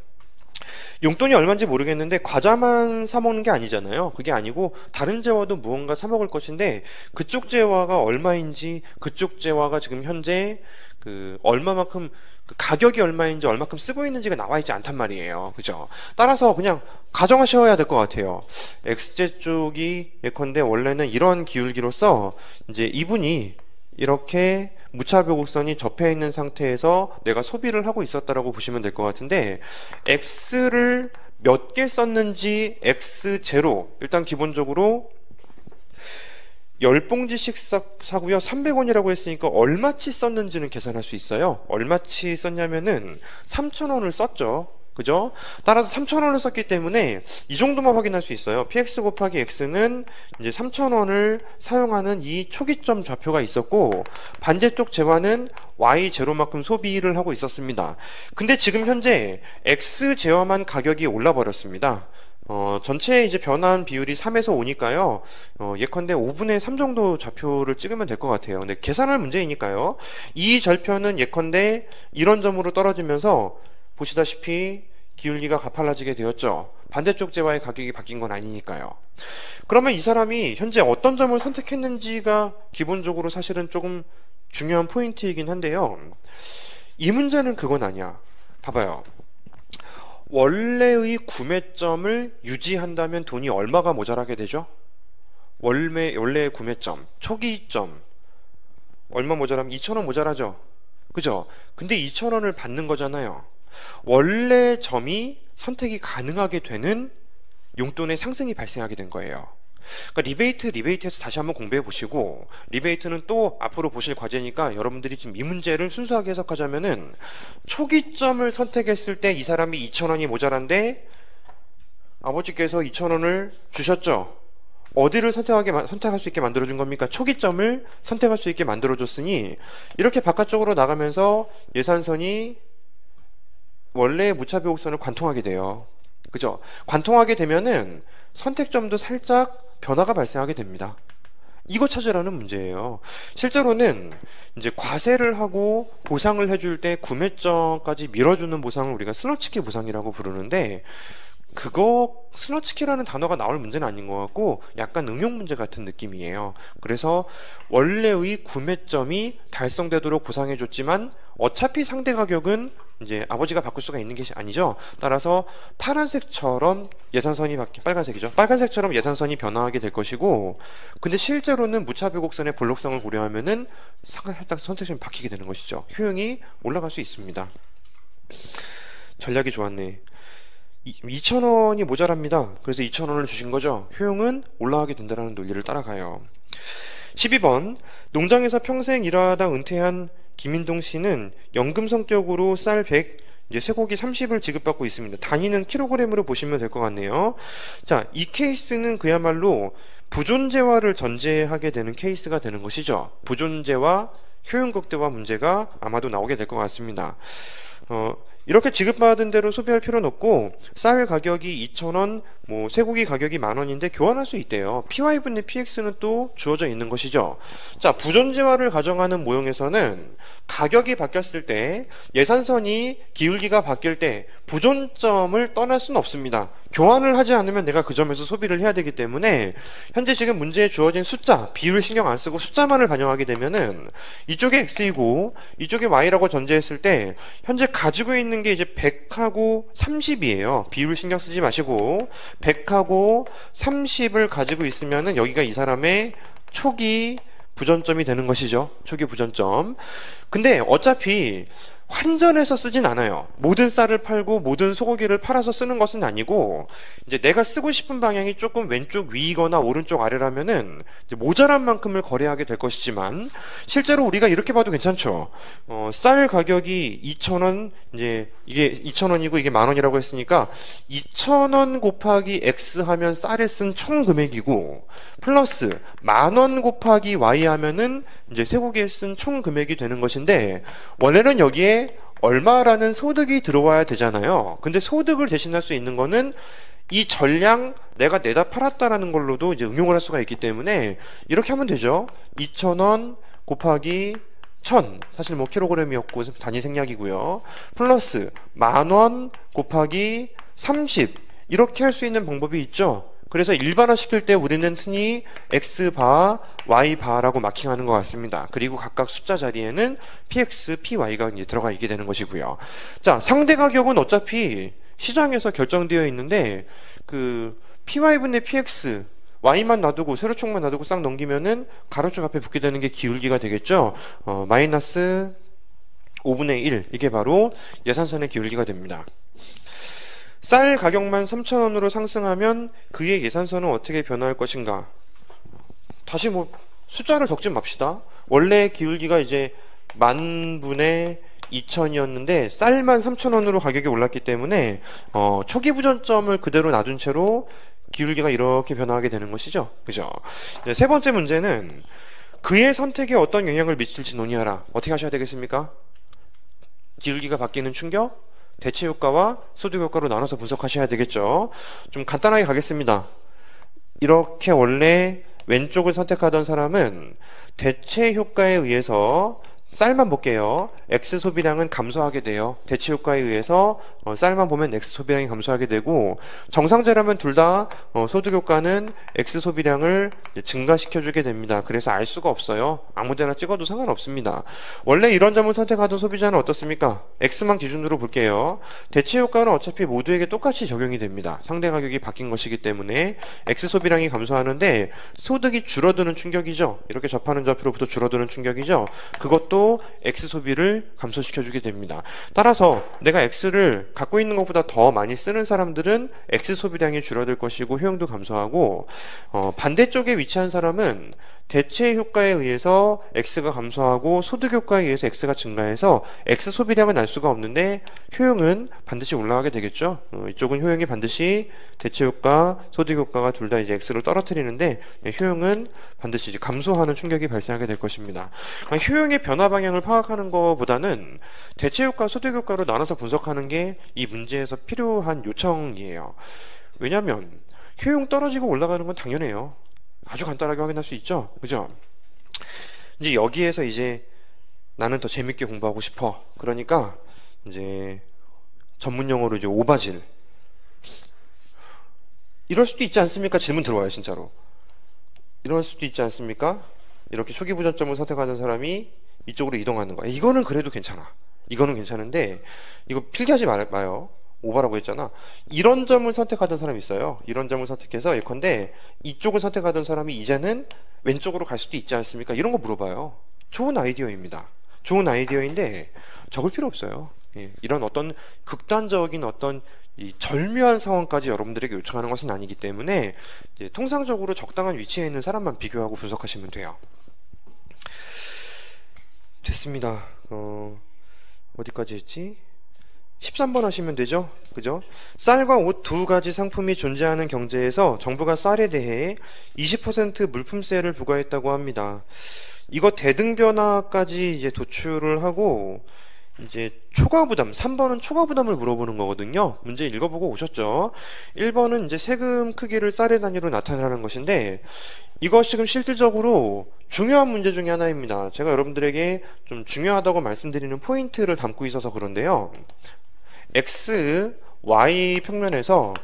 용돈이 얼마인지 모르겠는데 과자만 사 먹는 게 아니잖아요. 그게 아니고 다른 재화도 무언가 사 먹을 것인데 그쪽 재화가 얼마인지, 그쪽 재화가 지금 현재 그 얼마만큼 그 가격이 얼마인지 얼마큼 쓰고 있는지가 나와 있지 않단 말이에요. 그죠? 따라서 그냥 가정하셔야 될 것 같아요. X제 쪽이 예컨대 원래는 이런 기울기로서 이제 이분이 이렇게 무차별 곡선이 접해 있는 상태에서 내가 소비를 하고 있었다라고 보시면 될 것 같은데, X를 몇 개 썼는지 X0 일단 기본적으로 10봉지씩 사고요. 300원이라고 했으니까 얼마치 썼는지는 계산할 수 있어요. 얼마치 썼냐면은 3,000원을 썼죠. 그죠? 따라서 3,000원을 썼기 때문에 이 정도만 확인할 수 있어요. px 곱하기 x는 이제 3,000원을 사용하는 이 초기점 좌표가 있었고, 반대쪽 재화는 y 제로만큼 소비를 하고 있었습니다. 근데 지금 현재 x 재화만 가격이 올라 버렸습니다. 전체 이제 변환 비율이 3에서 5니까요. 예컨대 5분의 3 정도 좌표를 찍으면 될 것 같아요. 근데 계산할 문제이니까요. 이 절편은 예컨대 이런 점으로 떨어지면서 보시다시피 기울기가 가팔라지게 되었죠. 반대쪽 재화의 가격이 바뀐 건 아니니까요. 그러면 이 사람이 현재 어떤 점을 선택했는지가 기본적으로 사실은 조금 중요한 포인트이긴 한데요. 이 문제는 그건 아니야. 봐봐요. 원래의 구매점을 유지한다면 돈이 얼마가 모자라게 되죠? 원래의 구매점, 초기점 얼마 모자라면 2,000원 모자라죠? 그죠? 근데 2,000원을 받는 거잖아요. 원래 점이 선택이 가능하게 되는 용돈의 상승이 발생하게 된 거예요. 그러니까 리베이트에서 다시 한번 공부해 보시고, 리베이트는 또 앞으로 보실 과제니까 여러분들이 지금 이 문제를 순수하게 해석하자면은, 초기점을 선택했을 때 이 사람이 2,000원이 모자란데 아버지께서 2,000원을 주셨죠. 어디를 선택할 수 있게 만들어준 겁니까? 초기점을 선택할 수 있게 만들어줬으니 이렇게 바깥쪽으로 나가면서 예산선이 원래의 무차별 곡선을 관통하게 돼요. 그죠? 관통하게 되면은 선택점도 살짝 변화가 발생하게 됩니다. 이거 찾으라는 문제예요. 실제로는 이제 과세를 하고 보상을 해줄 때 구매점까지 밀어주는 보상을 우리가 스노치키 보상이라고 부르는데, 그거 스노치키라는 단어가 나올 문제는 아닌 것 같고 약간 응용 문제 같은 느낌이에요. 그래서 원래의 구매점이 달성되도록 보상해줬지만 어차피 상대 가격은 이제 아버지가 바꿀 수가 있는 게 아니죠. 따라서 파란색처럼 예산선이 빨간색이죠. 빨간색처럼 예산선이 변화하게 될 것이고, 근데 실제로는 무차별 곡선의 볼록성을 고려하면은 살짝 선택점이 바뀌게 되는 것이죠. 효용이 올라갈 수 있습니다. 전략이 좋았네. 2,000원이 모자랍니다. 그래서 2,000원을 주신 거죠. 효용은 올라가게 된다는 논리를 따라가요. 12번, 농장에서 평생 일하다 은퇴한 김인동 씨는 연금 성격으로 쌀 100, 이제 쇠고기 30을 지급받고 있습니다. 단위는 킬로그램으로 보시면 될 것 같네요. 자, 이 케이스는 그야말로 부존재화를 전제하게 되는 케이스가 되는 것이죠. 부존재화, 효용 극대화 문제가 아마도 나오게 될 것 같습니다. 이렇게 지급받은 대로 소비할 필요는 없고, 쌀 가격이 2,000원, 쇠고기 가격이 10,000원인데 교환할 수 있대요. PY분의 PX는 또 주어져 있는 것이죠. 자, 부존재화를 가정하는 모형에서는 가격이 바뀌었을 때, 예산선이 기울기가 바뀔 때 부존점을 떠날 수는 없습니다. 교환을 하지 않으면 내가 그 점에서 소비를 해야 되기 때문에, 현재 지금 문제에 주어진 숫자, 비율 신경 안 쓰고 숫자만을 반영하게 되면은 이쪽에 X이고 이쪽에 Y라고 전제했을 때 현재 가지고 있는 게 이제 100하고 30이에요. 비율 신경 쓰지 마시고 100하고 30을 가지고 있으면은 여기가 이 사람의 초기 부전점이 되는 것이죠. 초기 부전점. 근데 어차피 환전해서 쓰진 않아요. 모든 쌀을 팔고 모든 소고기를 팔아서 쓰는 것은 아니고, 이제 내가 쓰고 싶은 방향이 조금 왼쪽 위이거나 오른쪽 아래라면은 이제 모자란 만큼을 거래하게 될 것이지만, 실제로 우리가 이렇게 봐도 괜찮죠. 쌀 가격이 2,000원, 이제 이게 2,000원이고 이게 10,000원이라고 했으니까 2,000원 곱하기 X 하면 쌀에 쓴 총 금액이고, 플러스 10,000원 곱하기 Y 하면은 이제 쇠고기에 쓴 총 금액이 되는 것인데, 원래는 여기에 얼마라는 소득이 들어와야 되잖아요. 근데 소득을 대신할 수 있는 거는 이 전량 내가 내다 팔았다라는 걸로도 이제 응용을 할 수가 있기 때문에 이렇게 하면 되죠. 2,000원 곱하기 1,000, 사실 킬로그램이었고 단위 생략이고요. 플러스 10,000원 곱하기 30 이렇게 할 수 있는 방법이 있죠. 그래서 일반화 시킬 때 우리는 흔히 X바, Y바라고 마킹하는 것 같습니다. 그리고 각각 숫자 자리에는 PX, PY가 이제 들어가 있게 되는 것이고요. 자, 상대 가격은 어차피 시장에서 결정되어 있는데 그 PY분의 PX, Y만 놔두고 세로축만 놔두고 싹 넘기면은 가로축 앞에 붙게 되는 게 기울기가 되겠죠. 마이너스 5분의 1 이게 바로 예산선의 기울기가 됩니다. 쌀 가격만 3,000원으로 상승하면 그의 예산선은 어떻게 변화할 것인가? 다시 뭐 숫자를 적지 맙시다. 원래 기울기가 이제 10,000분의 2,000이었는데 쌀만 3,000원으로 가격이 올랐기 때문에 초기 부전점을 그대로 놔둔 채로 기울기가 이렇게 변화하게 되는 것이죠. 그죠? 세 번째 문제는 그의 선택에 어떤 영향을 미칠지 논의하라. 어떻게 하셔야 되겠습니까? 기울기가 바뀌는 충격, 대체 효과와 소득 효과로 나눠서 분석하셔야 되겠죠. 좀 간단하게 가겠습니다. 이렇게 원래 왼쪽을 선택하던 사람은 대체 효과에 의해서 쌀만 볼게요. X 소비량은 감소하게 돼요. 대체 효과에 의해서 쌀만 보면 X 소비량이 감소하게 되고 정상제라면 둘 다 소득 효과는 X 소비량을 증가시켜주게 됩니다. 그래서 알 수가 없어요. 아무데나 찍어도 상관없습니다. 원래 이런 점을 선택하던 소비자는 어떻습니까? X만 기준으로 볼게요. 대체 효과는 어차피 모두에게 똑같이 적용이 됩니다. 상대 가격이 바뀐 것이기 때문에 X 소비량이 감소하는데 소득이 줄어드는 충격이죠. 이렇게 접하는 좌표로부터 줄어드는 충격이죠. 그것도 X 소비를 감소시켜주게 됩니다. 따라서 내가 X를 갖고 있는 것보다 더 많이 쓰는 사람들은 X 소비량이 줄어들 것이고 효용도 감소하고 반대쪽에 위치한 사람은 대체 효과에 의해서 X가 감소하고 소득 효과에 의해서 X가 증가해서 X 소비량은 알 수가 없는데 효용은 반드시 올라가게 되겠죠. 이쪽은 효용이 반드시 대체 효과, 소득 효과가 둘 다 이제 X를 떨어뜨리는데 효용은 반드시 이제 감소하는 충격이 발생하게 될 것입니다. 그러니까 효용의 변화 방향을 파악하는 것보다는 대체 효과, 소득 효과로 나눠서 분석하는 게 이 문제에서 필요한 요청이에요. 왜냐하면 효용 떨어지고 올라가는 건 당연해요. 아주 간단하게 확인할 수 있죠. 그죠? 이제 여기에서 이제 나는 더 재밌게 공부하고 싶어. 그러니까 이제 전문 용어로 이제 오바질. 이럴 수도 있지 않습니까? 질문 들어와요, 진짜로. 이럴 수도 있지 않습니까? 이렇게 초기 부전점을 선택하는 사람이 이쪽으로 이동하는 거야. 이거는 그래도 괜찮아. 이거는 괜찮은데 이거 필기하지 마요. 오바라고 했잖아. 이런 점을 선택하던 사람이 있어요. 이런 점을 선택해서 예컨대 이쪽을 선택하던 사람이 이제는 왼쪽으로 갈 수도 있지 않습니까? 이런 거 물어봐요. 좋은 아이디어입니다. 좋은 아이디어인데 적을 필요 없어요. 예, 이런 어떤 극단적인 어떤 이 절묘한 상황까지 여러분들에게 요청하는 것은 아니기 때문에 이제 통상적으로 적당한 위치에 있는 사람만 비교하고 분석하시면 돼요. 됐습니다. 어디까지 했지? 13번 하시면 되죠? 그죠? 쌀과 옷 두 가지 상품이 존재하는 경제에서 정부가 쌀에 대해 20% 물품세를 부과했다고 합니다. 이거 대등변화까지 이제 도출을 하고 이제 초과부담, 3번은 초과부담을 물어보는 거거든요. 문제 읽어보고 오셨죠? 1번은 이제 세금 크기를 쌀의 단위로 나타내라는 것인데 이것 지금 실질적으로 중요한 문제 중에 하나입니다. 제가 여러분들에게 좀 중요하다고 말씀드리는 포인트를 담고 있어서 그런데요. X, Y 평면에서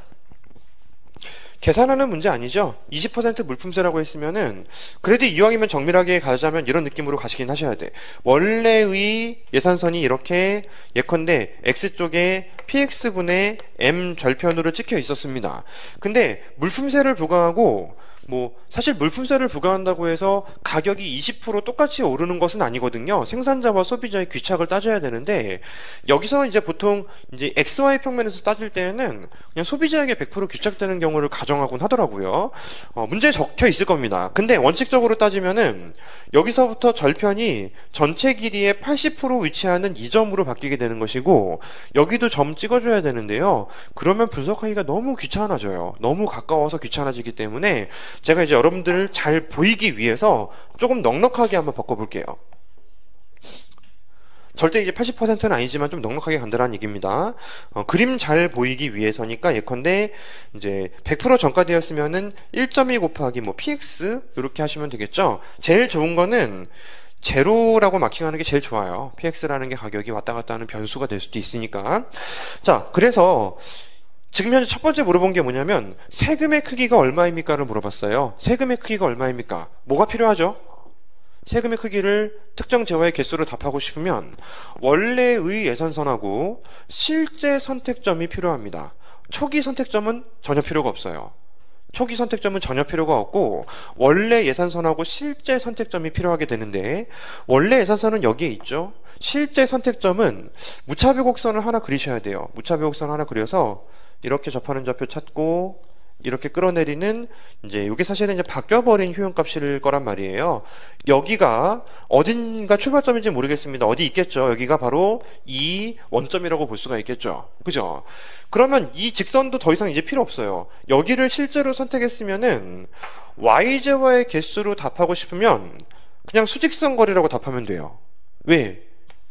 계산하는 문제 아니죠? 20% 물품세라고 했으면은 그래도 이왕이면 정밀하게 가자면 이런 느낌으로 가시긴 하셔야 돼. 원래의 예산선이 이렇게 예컨대 X쪽에 PX분의 M 절편으로 찍혀 있었습니다. 근데 물품세를 부과하고 사실 물품세를 부과한다고 해서 가격이 20% 똑같이 오르는 것은 아니거든요. 생산자와 소비자의 귀착을 따져야 되는데, 여기서 이제 보통 이제 XY 평면에서 따질 때에는 그냥 소비자에게 100% 귀착되는 경우를 가정하곤 하더라고요. 문제에 적혀 있을 겁니다. 근데 원칙적으로 따지면은, 여기서부터 절편이 전체 길이의 80% 위치하는 이 점으로 바뀌게 되는 것이고, 여기도 점 찍어줘야 되는데요. 그러면 분석하기가 너무 귀찮아져요. 너무 가까워서 귀찮아지기 때문에, 제가 이제 여러분들을 잘 보이기 위해서 조금 넉넉하게 한번 바꿔볼게요. 절대 이제 80%는 아니지만 좀 넉넉하게 간다는 얘기입니다. 그림 잘 보이기 위해서니까 예컨대 이제 100% 정가되었으면은 1.2 곱하기 px 이렇게 하시면 되겠죠. 제일 좋은 거는 제로라고 마킹하는 게 제일 좋아요. px라는 게 가격이 왔다 갔다 하는 변수가 될 수도 있으니까. 자, 그래서 지금 현재 첫 번째 물어본 게 뭐냐면 세금의 크기가 얼마입니까를 물어봤어요. 세금의 크기가 얼마입니까? 뭐가 필요하죠? 세금의 크기를 특정 재화의 개수로 답하고 싶으면 원래의 예산선하고 실제 선택점이 필요합니다. 초기 선택점은 전혀 필요가 없어요. 초기 선택점은 전혀 필요가 없고 원래 예산선하고 실제 선택점이 필요하게 되는데 원래 예산선은 여기에 있죠. 실제 선택점은 무차별 곡선을 하나 그리셔야 돼요. 무차별 곡선을 하나 그려서 이렇게 접하는 좌표 찾고 이렇게 끌어내리는 이제 이게 사실은 이제 바뀌어버린 효용값일 거란 말이에요. 여기가 어딘가 출발점인지 모르겠습니다. 어디 있겠죠. 여기가 바로 이 원점이라고 볼 수가 있겠죠. 그죠? 그러면 이 직선도 더 이상 이제 필요 없어요. 여기를 실제로 선택했으면은 y제와의 개수로 답하고 싶으면 그냥 수직선 거리라고 답하면 돼요. 왜?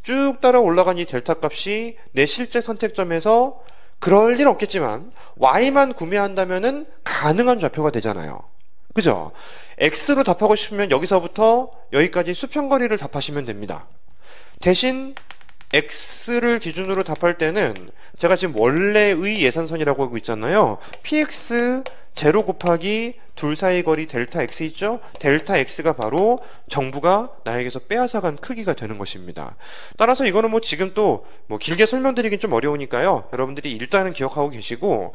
쭉 따라 올라간 이 델타 값이 내 실제 선택점에서 그럴 일 없겠지만 y만 구매한다면은 가능한 좌표가 되잖아요. 그죠? x로 답하고 싶으면 여기서부터 여기까지 수평거리를 답하시면 됩니다. 대신 x를 기준으로 답할 때는 제가 지금 원래의 예산선이라고 하고 있잖아요. px 제로 곱하기 둘 사이 거리 델타 x 있죠? 델타 x가 바로 정부가 나에게서 빼앗아간 크기가 되는 것입니다. 따라서 이거는 뭐 지금 또 뭐 길게 설명드리긴 좀 어려우니까요. 여러분들이 일단은 기억하고 계시고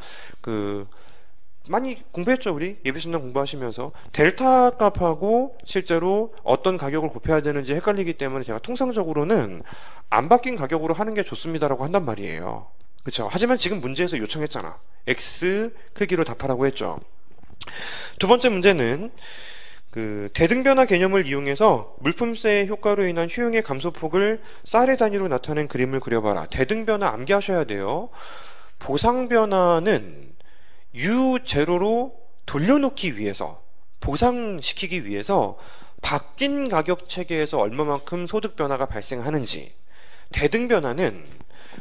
많이 공부했죠, 우리? 예비순환 공부하시면서. 델타 값하고 실제로 어떤 가격을 곱해야 되는지 헷갈리기 때문에 제가 통상적으로는 안 바뀐 가격으로 하는 게 좋습니다라고 한단 말이에요. 그쵸? 하지만 지금 문제에서 요청했잖아. x 크기로 답하라고 했죠. 두 번째 문제는 대등변화 개념을 이용해서 물품세 효과로 인한 효용의 감소폭을 쌀의 단위로 나타낸 그림을 그려봐라. 대등변화 암기하셔야 돼요. 보상변화는 U0로 돌려놓기 위해서, 보상시키기 위해서 바뀐 가격 체계에서 얼마만큼 소득 변화가 발생하는지, 대등변화는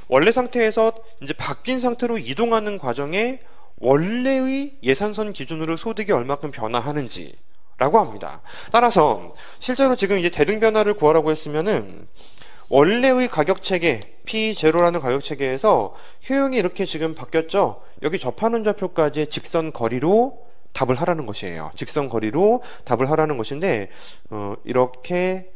원래 상태에서 이제 바뀐 상태로 이동하는 과정에 원래의 예산선 기준으로 소득이 얼마큼 변화하는지 라고 합니다. 따라서 실제로 지금 이제 대등변화를 구하라고 했으면은 원래의 가격체계 P0라는 가격체계에서 효용이 이렇게 지금 바뀌었죠. 여기 접하는 좌표까지의 직선 거리로 답을 하라는 것이에요. 직선 거리로 답을 하라는 것인데 이렇게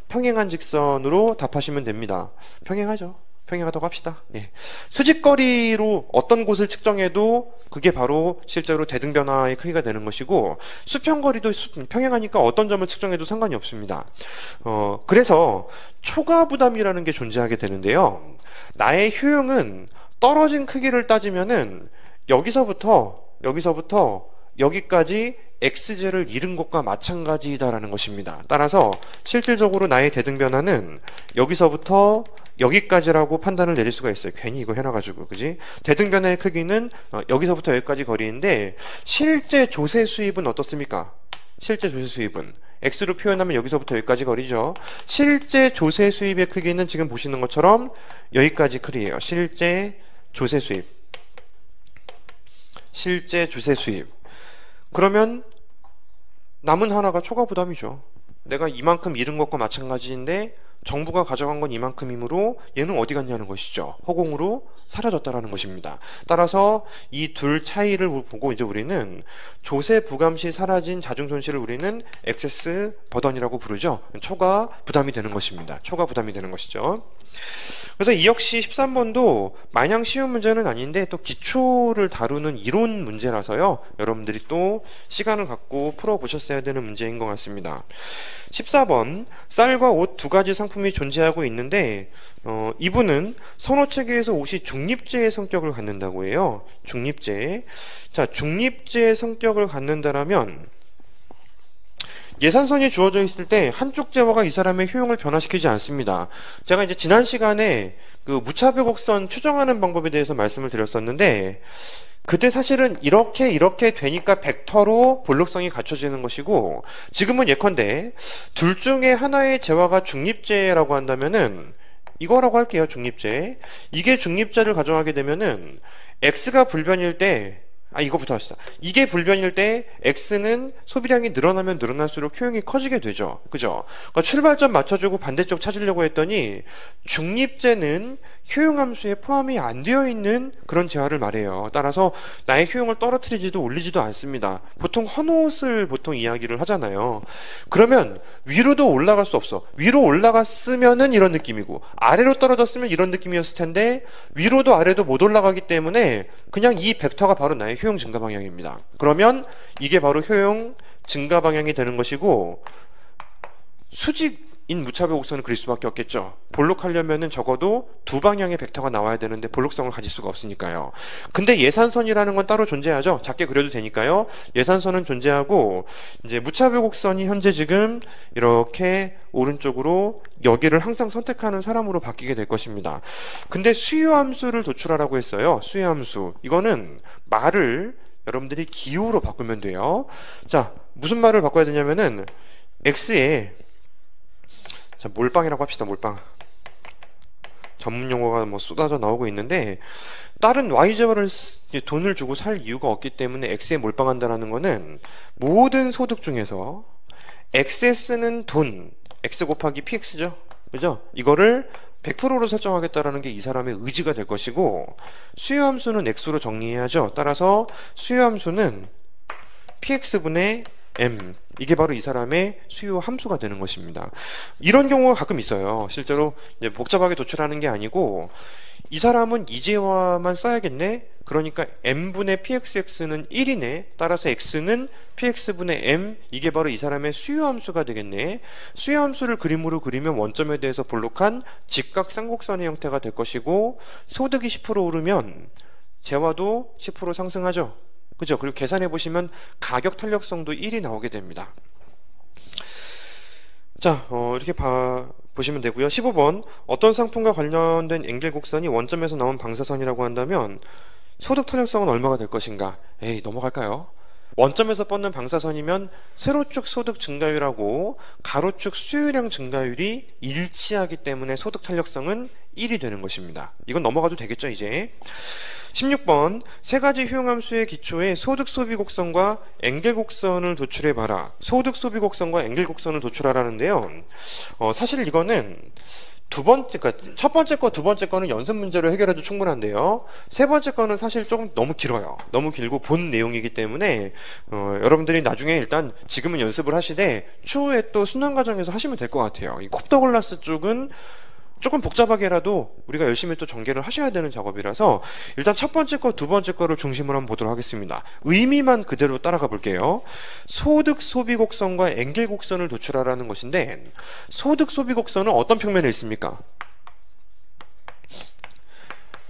평행한 직선으로 답하시면 됩니다. 평행하죠. 평행하다고 합시다. 예. 수직거리로 어떤 곳을 측정해도 그게 바로 실제로 대등변화의 크기가 되는 것이고 수평거리도 평행하니까 어떤 점을 측정해도 상관이 없습니다. 그래서 초과부담이라는 게 존재하게 되는데요. 나의 효용은 떨어진 크기를 따지면은 여기서부터 여기까지 x제를 잃은 것과 마찬가지다라는 것입니다. 따라서 실질적으로 나의 대등변화는 여기서부터 여기까지라고 판단을 내릴 수가 있어요. 괜히 이거 해놔가지고, 그지? 대등변화의 크기는 여기서부터 여기까지 거리인데 실제 조세 수입은 어떻습니까? 실제 조세 수입은 x로 표현하면 여기서부터 여기까지 거리죠. 실제 조세 수입의 크기는 지금 보시는 것처럼 여기까지 크기예요. 실제 조세 수입. 실제 조세 수입. 그러면 남은 하나가 초과 부담이죠. 내가 이만큼 잃은 것과 마찬가지인데 정부가 가져간 건 이만큼이므로 얘는 어디 갔냐는 것이죠. 허공으로 사라졌다라는 것입니다. 따라서 이 둘 차이를 보고 이제 우리는 조세 부감 시 사라진 자중 손실을 우리는 액세스 버던이라고 부르죠. 초과 부담이 되는 것입니다. 초과 부담이 되는 것이죠. 그래서 이 역시 13번도 마냥 쉬운 문제는 아닌데 또 기초를 다루는 이론 문제라서요. 여러분들이 또 시간을 갖고 풀어보셨어야 되는 문제인 것 같습니다. 14번 쌀과 옷 두 가지 상품이 존재하고 있는데 이분은 선호체계에서 옷이 중립제의 성격을 갖는다고 해요. 중립제. 자, 중립제의 성격을 갖는다라면 예산선이 주어져 있을 때 한쪽 재화가 이 사람의 효용을 변화시키지 않습니다. 제가 이제 지난 시간에 무차별 곡선 추정하는 방법에 대해서 말씀을 드렸었는데 그때 사실은 이렇게 되니까 벡터로 볼록성이 갖춰지는 것이고 지금은 예컨대 둘 중에 하나의 재화가 중립제라고 한다면은 이거라고 할게요. 중립제. 이게 중립제를 가정하게 되면은 x가 불변일 때 이거부터 합시다. 이게 불변일 때 x는 소비량이 늘어나면 늘어날수록 효용이 커지게 되죠. 그죠? 그러니까 출발점 맞춰주고 반대쪽 찾으려고 했더니 중립제는 효용함수에 포함이 안 되어 있는 그런 재화를 말해요. 따라서 나의 효용을 떨어뜨리지도 올리지도 않습니다. 보통 헌옷을 보통 이야기를 하잖아요. 그러면 위로도 올라갈 수 없어. 위로 올라갔으면은 이런 느낌이고 아래로 떨어졌으면 이런 느낌이었을 텐데 위로도 아래도 못 올라가기 때문에 그냥 이 벡터가 바로 나의 효용 증가 방향입니다. 그러면 이게 바로 효용 증가 방향이 되는 것이고 수직인 무차별 곡선을 그릴 수밖에 없겠죠. 볼록하려면은 적어도 두 방향의 벡터가 나와야 되는데 볼록성을 가질 수가 없으니까요. 근데 예산선이라는 건 따로 존재하죠. 작게 그려도 되니까요. 예산선은 존재하고 이제 무차별 곡선이 현재 지금 이렇게 오른쪽으로 여기를 항상 선택하는 사람으로 바뀌게 될 것입니다. 근데 수요함수를 도출하라고 했어요. 수요함수. 이거는 말을 여러분들이 기호로 바꾸면 돼요. 자, 무슨 말을 바꿔야 되냐면은 x에 자, 몰빵이라고 합시다. 몰빵. 전문 용어가 뭐 쏟아져 나오고 있는데 다른 y제화를 돈을 주고 살 이유가 없기 때문에 x에 몰빵한다라는 거는 모든 소득 중에서 x에 쓰는 돈, x 곱하기 px죠. 그죠? 이거를 100%로 설정하겠다라는 게 이 사람의 의지가 될 것이고 수요함수는 x로 정리해야죠. 따라서 수요함수는 px분의 m 이게 바로 이 사람의 수요 함수가 되는 것입니다. 이런 경우가 가끔 있어요. 실제로 이제 복잡하게 도출하는 게 아니고 이 사람은 이재화만 써야겠네. 그러니까 m분의 pxx는 1이네. 따라서 x는 px분의 m 이게 바로 이 사람의 수요 함수가 되겠네. 수요 함수를 그림으로 그리면 원점에 대해서 볼록한 직각 쌍곡선의 형태가 될 것이고 소득이 10% 오르면 재화도 10% 상승하죠. 그죠? 그리고 계산해 보시면 가격 탄력성도 1이 나오게 됩니다. 자, 이렇게 보시면 되고요. 15번 어떤 상품과 관련된 앵겔 곡선이 원점에서 나온 방사선이라고 한다면 소득 탄력성은 얼마가 될 것인가? 넘어갈까요? 원점에서 뻗는 방사선이면 세로축 소득 증가율하고 가로축 수요량 증가율이 일치하기 때문에 소득 탄력성은 1이 되는 것입니다. 이건 넘어가도 되겠죠, 이제. 16번 세 가지 효용함수의 기초에 소득 소비 곡선과 앵겔 곡선을 도출해봐라. 소득 소비 곡선과 앵겔 곡선을 도출하라는데요. 사실 이거는 그러니까 첫 번째 거, 두 번째 거는 연습 문제로 해결해도 충분한데요. 세 번째 거는 사실 조금 너무 길어요. 너무 길고 본 내용이기 때문에 여러분들이 나중에 일단 지금은 연습을 하시되 추후에 또 순환 과정에서 하시면 될 것 같아요. 이 콥더글라스 쪽은 조금 복잡하게라도 우리가 열심히 또 전개를 하셔야 되는 작업이라서 일단 첫 번째 거, 두 번째 거를 중심으로 한번 보도록 하겠습니다. 의미만 그대로 따라가 볼게요. 소득 소비 곡선과 앵겔 곡선을 도출하라는 것인데 소득 소비 곡선은 어떤 평면에 있습니까?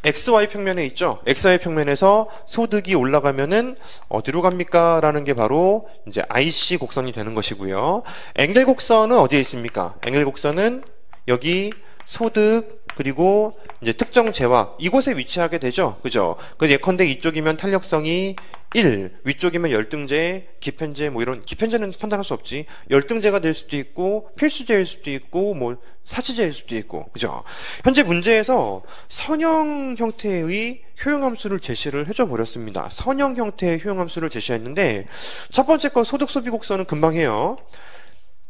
XY 평면에 있죠. XY 평면에서 소득이 올라가면은 어디로 갑니까? 라는 게 바로 이제 IC 곡선이 되는 것이고요. 앵겔 곡선은 어디에 있습니까? 앵겔 곡선은 여기 소득 그리고 이제 특정 재화 이곳에 위치하게 되죠. 그죠? 그 예컨대 이쪽이면 탄력성이 1, 위쪽이면 열등제, 기편제 뭐 이런 기편제는 판단할 수 없지. 열등제가 될 수도 있고 필수제일 수도 있고 뭐 사치제일 수도 있고. 그죠? 현재 문제에서 선형 형태의 효용함수를 제시를 해줘 버렸습니다. 선형 형태의 효용함수를 제시했는데 첫 번째 거 소득 소비 곡선은 금방 해요.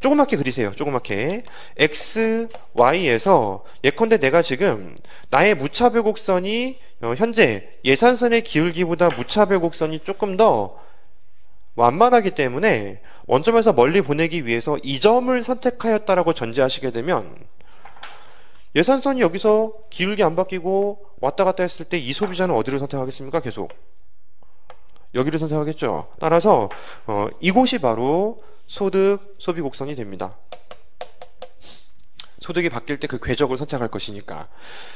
조그맣게 그리세요. 조그맣게. X, Y에서 예컨대 내가 지금 나의 무차별 곡선이 현재 예산선의 기울기보다 무차별 곡선이 조금 더 완만하기 때문에 원점에서 멀리 보내기 위해서 이 점을 선택하였다라고 전제하시게 되면 예산선이 여기서 기울기 안 바뀌고 왔다 갔다 했을 때 이 소비자는 어디를 선택하겠습니까? 계속. 여기를 선택하겠죠. 따라서 이곳이 바로 소득 소비 곡선이 됩니다. 소득이 바뀔 때 그 궤적을 선택할 것이니까.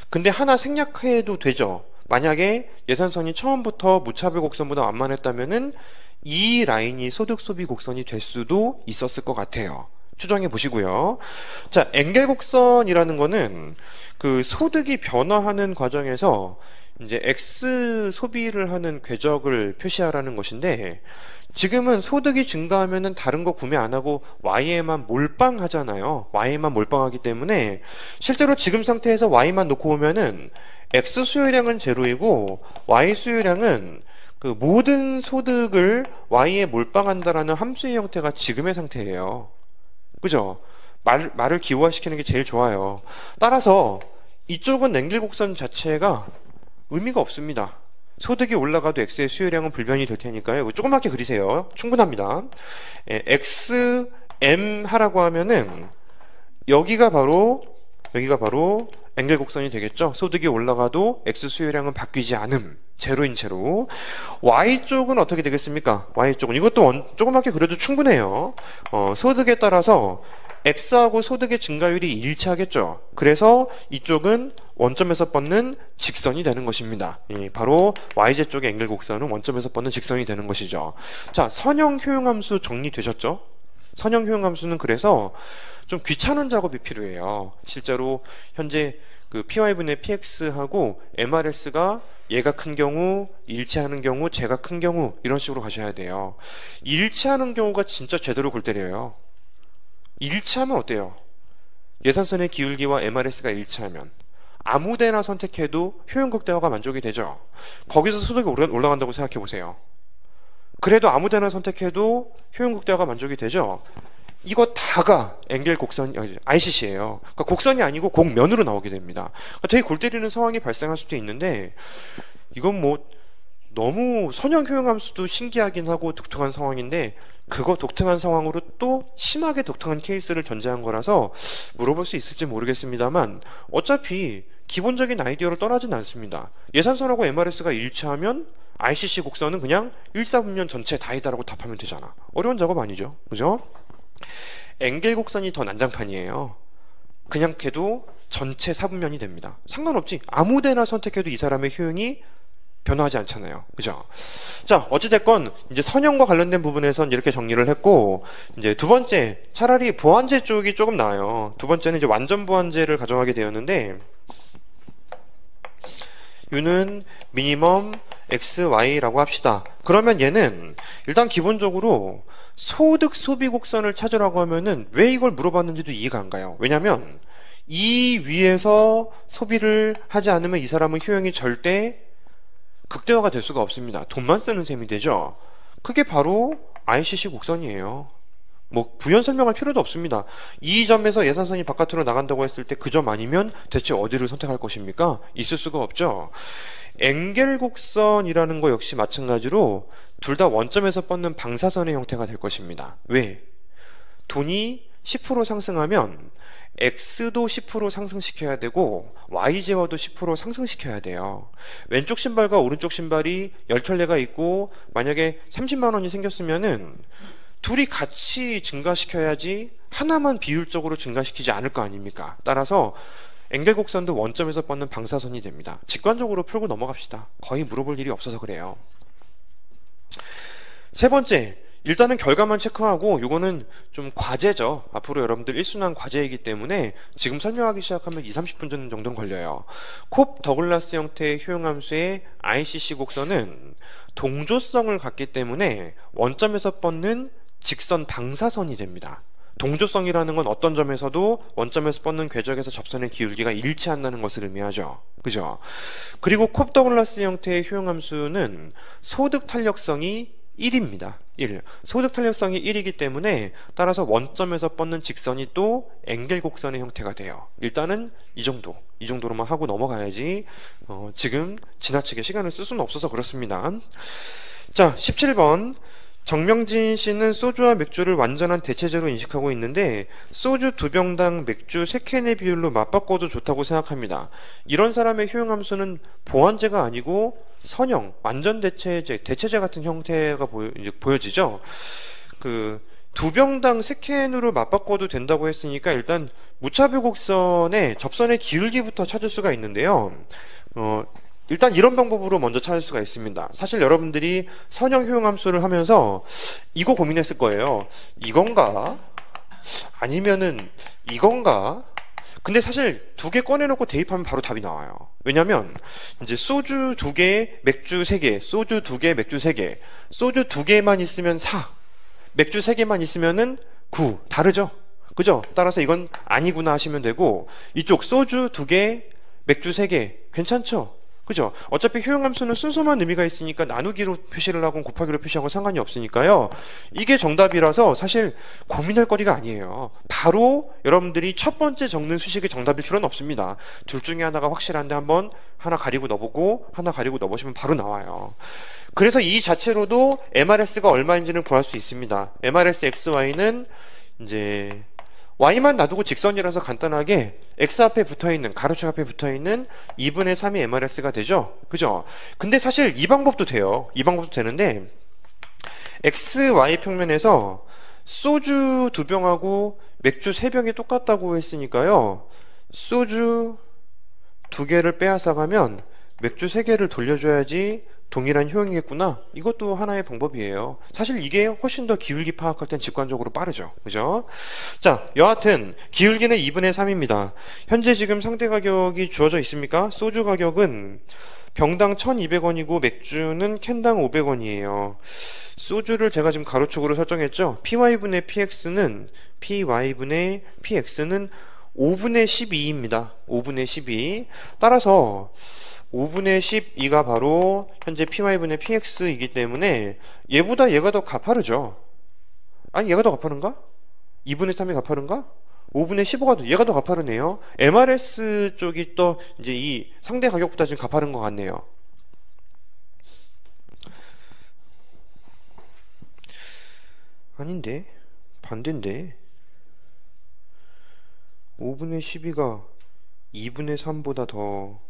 근데 하나 생략해도 되죠. 만약에 예산선이 처음부터 무차별 곡선보다 완만했다면은 이 라인이 소득 소비 곡선이 될 수도 있었을 것 같아요. 추정해 보시고요. 자, 앵겔 곡선이라는 거는 그 소득이 변화하는 과정에서 이제 X 소비를 하는 궤적을 표시하라는 것인데 지금은 소득이 증가하면은 다른 거 구매 안 하고 Y에만 몰빵하잖아요. Y에만 몰빵하기 때문에 실제로 지금 상태에서 Y만 놓고 오면은 X 수요량은 제로이고 Y 수요량은 그 모든 소득을 y에 몰빵한다라는 함수의 형태가 지금의 상태예요. 그죠? 말을 기호화시키는 게 제일 좋아요. 따라서 이쪽은 앵글 곡선 자체가 의미가 없습니다. 소득이 올라가도 x의 수요량은 불변이 될 테니까요. 조그맣게 그리세요. 충분합니다. x, m 하라고 하면은 여기가 바로 앵글 곡선이 되겠죠. 소득이 올라가도 x 수요량은 바뀌지 않음. 제로인 채로. y쪽은 어떻게 되겠습니까? y쪽은 이것도 조그맣게 그려도 충분해요. 소득에 따라서 x하고 소득의 증가율이 일치하겠죠. 그래서 이쪽은 원점에서 뻗는 직선이 되는 것입니다. 바로 yz쪽의 앵글 곡선은 원점에서 뻗는 직선이 되는 것이죠. 자, 선형 효용함수 정리되셨죠? 선형 효용함수는 그래서 좀 귀찮은 작업이 필요해요. 실제로 현재 그 py분의 px하고 mrs가 얘가 큰 경우, 일치하는 경우, 쟤가 큰 경우 이런 식으로 가셔야 돼요. 일치하는 경우가 진짜 제대로 골 때려요. 일치하면 어때요? 예산선의 기울기와 MRS가 일치하면 아무데나 선택해도 효용 극대화가 만족이 되죠. 거기서 소득이 올라간다고 생각해 보세요. 그래도 아무데나 선택해도 효용 극대화가 만족이 되죠. 이거 다가 앵글 곡선 ICC예요. 그러니까 곡선이 아니고 곡면으로 나오게 됩니다. 그러니까 되게 골 때리는 상황이 발생할 수도 있는데 이건 뭐 너무 선형 효용함수도 신기하긴 하고 독특한 상황인데 그거 독특한 상황으로 또 심하게 독특한 케이스를 전제한 거라서 물어볼 수 있을지 모르겠습니다만 어차피 기본적인 아이디어를 떠나진 않습니다. 예산선하고 MRS가 일치하면 ICC 곡선은 그냥 1사분면 전체 다이다라고 답하면 되잖아. 어려운 작업 아니죠. 그죠? 앵글 곡선이 더 난장판이에요. 그냥 걔도 전체 사분면이 됩니다. 상관없지. 아무데나 선택해도 이 사람의 효용이 변화하지 않잖아요. 그죠? 자, 어찌됐건, 이제 선형과 관련된 부분에선 이렇게 정리를 했고, 이제 두 번째, 차라리 보완제 쪽이 조금 나아요. 두 번째는 이제 완전 보완제를 가정하게 되었는데, U는 미니멈 XY라고 합시다. 그러면 얘는 일단 기본적으로 소득 소비 곡선을 찾으라고 하면은 왜 이걸 물어봤는지도 이해가 안 가요. 왜냐면 이 위에서 소비를 하지 않으면 이 사람은 효용이 절대 극대화가 될 수가 없습니다. 돈만 쓰는 셈이 되죠. 그게 바로 ICC 곡선이에요. 뭐 부연 설명할 필요도 없습니다. 이 점에서 예산선이 바깥으로 나간다고 했을 때 그 점 아니면 대체 어디를 선택할 것입니까? 있을 수가 없죠. 앵겔 곡선이라는 거 역시 마찬가지로 둘 다 원점에서 뻗는 방사선의 형태가 될 것입니다. 왜? 돈이 10% 상승하면 X도 10% 상승시켜야 되고 YZ와도 10% 상승시켜야 돼요. 왼쪽 신발과 오른쪽 신발이 10켤레가 있고 만약에 30만 원이 생겼으면은 둘이 같이 증가시켜야지 하나만 비율적으로 증가시키지 않을 거 아닙니까? 따라서 앵겔 곡선도 원점에서 뻗는 방사선이 됩니다. 직관적으로 풀고 넘어갑시다. 거의 물어볼 일이 없어서 그래요. 세 번째, 일단은 결과만 체크하고 이거는 좀 과제죠. 앞으로 여러분들 일순환 과제이기 때문에 지금 설명하기 시작하면 20-30분 정도는 걸려요. 콥 더글라스 형태의 효용함수의 ICC 곡선은 동조성을 갖기 때문에 원점에서 뻗는 직선 방사선이 됩니다. 동조성이라는 건 어떤 점에서도 원점에서 뻗는 궤적에서 접선의 기울기가 일치한다는 것을 의미하죠. 그죠? 그리고 콥 더글라스 형태의 효용함수는 소득 탄력성이 1입니다. 1. 소득 탄력성이 1이기 때문에 따라서 원점에서 뻗는 직선이 또 앵겔 곡선의 형태가 돼요. 일단은 이 정도로만 하고 넘어가야지 지금 지나치게 시간을 쓸 수는 없어서 그렇습니다. 자, 17번. 정명진 씨는 소주와 맥주를 완전한 대체제로 인식하고 있는데 소주 2병당 맥주 3캔의 비율로 맞바꿔도 좋다고 생각합니다. 이런 사람의 효용함수는 보완제가 아니고 선형, 완전 대체제 같은 형태가 보여지죠. 그 2병당 3캔으로 맞바꿔도 된다고 했으니까 일단 무차별 곡선의 접선의 기울기부터 찾을 수가 있는데요. 일단 이런 방법으로 먼저 찾을 수가 있습니다. 사실 여러분들이 선형 효용함수를 하면서 이거 고민했을 거예요. 이건가? 아니면은 이건가? 근데 사실 2개 꺼내놓고 대입하면 바로 답이 나와요. 왜냐면 이제 소주 2개, 맥주 3개, 소주 2개, 맥주 3개, 소주 2개만 있으면 4, 맥주 3개만 있으면은 9. 다르죠? 그죠? 따라서 이건 아니구나 하시면 되고 이쪽 소주 2개, 맥주 3개 괜찮죠? 그죠? 어차피 효용함수는 순서만 의미가 있으니까 나누기로 표시를 하고 곱하기로 표시하고 상관이 없으니까요. 이게 정답이라서 사실 고민할 거리가 아니에요. 바로 여러분들이 첫 번째 적는 수식이 정답일 필요는 없습니다. 둘 중에 하나가 확실한데 한번 하나 가리고 넣어보고 하나 가리고 넣어보시면 바로 나와요. 그래서 이 자체로도 MRS가 얼마인지는 구할 수 있습니다. MRS XY는 이제 y만 놔두고 직선이라서 간단하게 x 앞에 붙어있는, 가로축 앞에 붙어있는 2분의 3이 MRS가 되죠? 그죠? 근데 사실 이 방법도 돼요. 이 방법도 되는데 XY 평면에서 소주 2병하고 맥주 3병이 똑같다고 했으니까요. 소주 2개를 빼앗아가면 맥주 3개를 돌려줘야지 동일한 효용이겠구나. 이것도 하나의 방법이에요. 사실 이게 훨씬 더 기울기 파악할 땐 직관적으로 빠르죠. 그죠? 자, 여하튼 기울기는 2분의 3입니다. 현재 지금 상대 가격이 주어져 있습니까? 소주 가격은 병당 1,200원이고 맥주는 캔당 500원이에요. 소주를 제가 지금 가로축으로 설정했죠. py분의 px는 5분의 12입니다. 5분의 12. 따라서 5분의 12가 바로 현재 py분의 px이기 때문에 얘보다 얘가 더 가파르죠. 아니 얘가 더 가파른가? 2분의 3이 가파른가? 5분의 15가 얘가 더 가파르네요. MRS 쪽이 또 이제 이 상대 가격보다 지금 가파른 것 같네요. 아닌데 반대인데 5분의 12가 2분의 3보다 더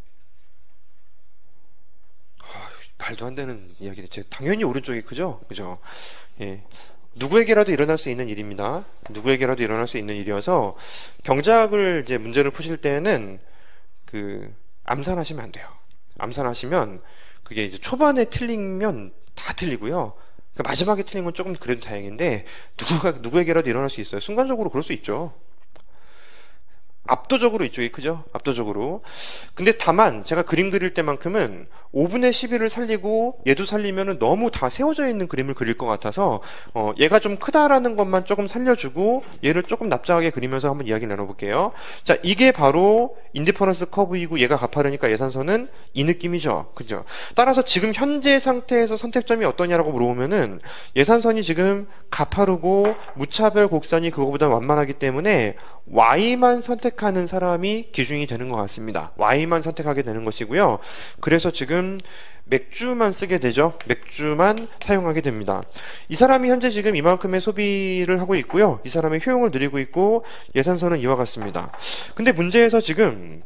말도 안 되는 이야기겠죠. 당연히 오른쪽이 크죠? 그죠? 예. 누구에게라도 일어날 수 있는 일입니다. 누구에게라도 일어날 수 있는 일이어서 경제학을 이제 문제를 푸실 때는 암산하시면 안 돼요. 암산하시면 그게 이제 초반에 틀리면 다 틀리고요. 그러니까 마지막에 틀린 건 조금 그래도 다행인데 누구에게라도 일어날 수 있어요. 순간적으로 그럴 수 있죠. 압도적으로 이쪽이 크죠? 압도적으로. 근데 다만 제가 그림 그릴 때만큼은 5분의 11을 살리고 얘도 살리면은 너무 다 세워져 있는 그림을 그릴 것 같아서 얘가 좀 크다라는 것만 조금 살려주고 얘를 조금 납작하게 그리면서 한번 이야기를 나눠볼게요. 자, 이게 바로 인디퍼런스 커브이고 얘가 가파르니까 예산선은 이 느낌이죠. 그죠? 따라서 지금 현재 상태에서 선택점이 어떠냐라고 물어보면은 예산선이 지금 가파르고 무차별 곡선이 그거보다 완만하기 때문에 Y만 선택하는 사람이 기준이 되는 것 같습니다. Y만 선택하게 되는 것이고요. 그래서 지금 맥주만 쓰게 되죠. 맥주만 사용하게 됩니다. 이 사람이 현재 지금 이만큼의 소비를 하고 있고요. 이 사람의 효용을 누리고 있고 예산선은 이와 같습니다. 근데 문제에서 지금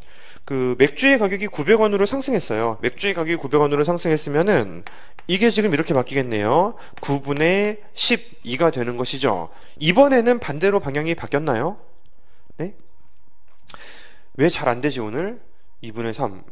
맥주의 가격이 900원으로 상승했어요. 맥주의 가격이 900원으로 상승했으면은 이게 지금 이렇게 바뀌겠네요. 9분의 12가 되는 것이죠. 이번에는 반대로 방향이 바뀌었나요? 네? 왜 잘 안 되지 오늘? 2분의 3,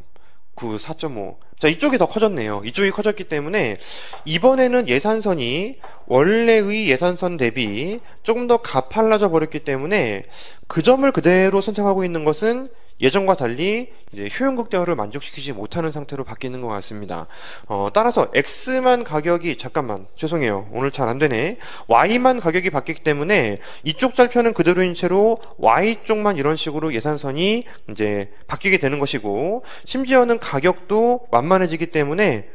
9, 4.5. 자, 이쪽이 더 커졌네요. 이쪽이 커졌기 때문에 이번에는 예산선이 원래의 예산선 대비 조금 더 가팔라져 버렸기 때문에 그 점을 그대로 선택하고 있는 것은 예전과 달리 이제 효용 극대화를 만족시키지 못하는 상태로 바뀌는 것 같습니다. 따라서 X만 가격이 죄송해요. 오늘 잘 안 되네. Y만 가격이 바뀌기 때문에 이쪽 좌표는 그대로인 채로 Y 쪽만 이런 식으로 예산선이 이제 바뀌게 되는 것이고 심지어는 가격도 완만해지기 때문에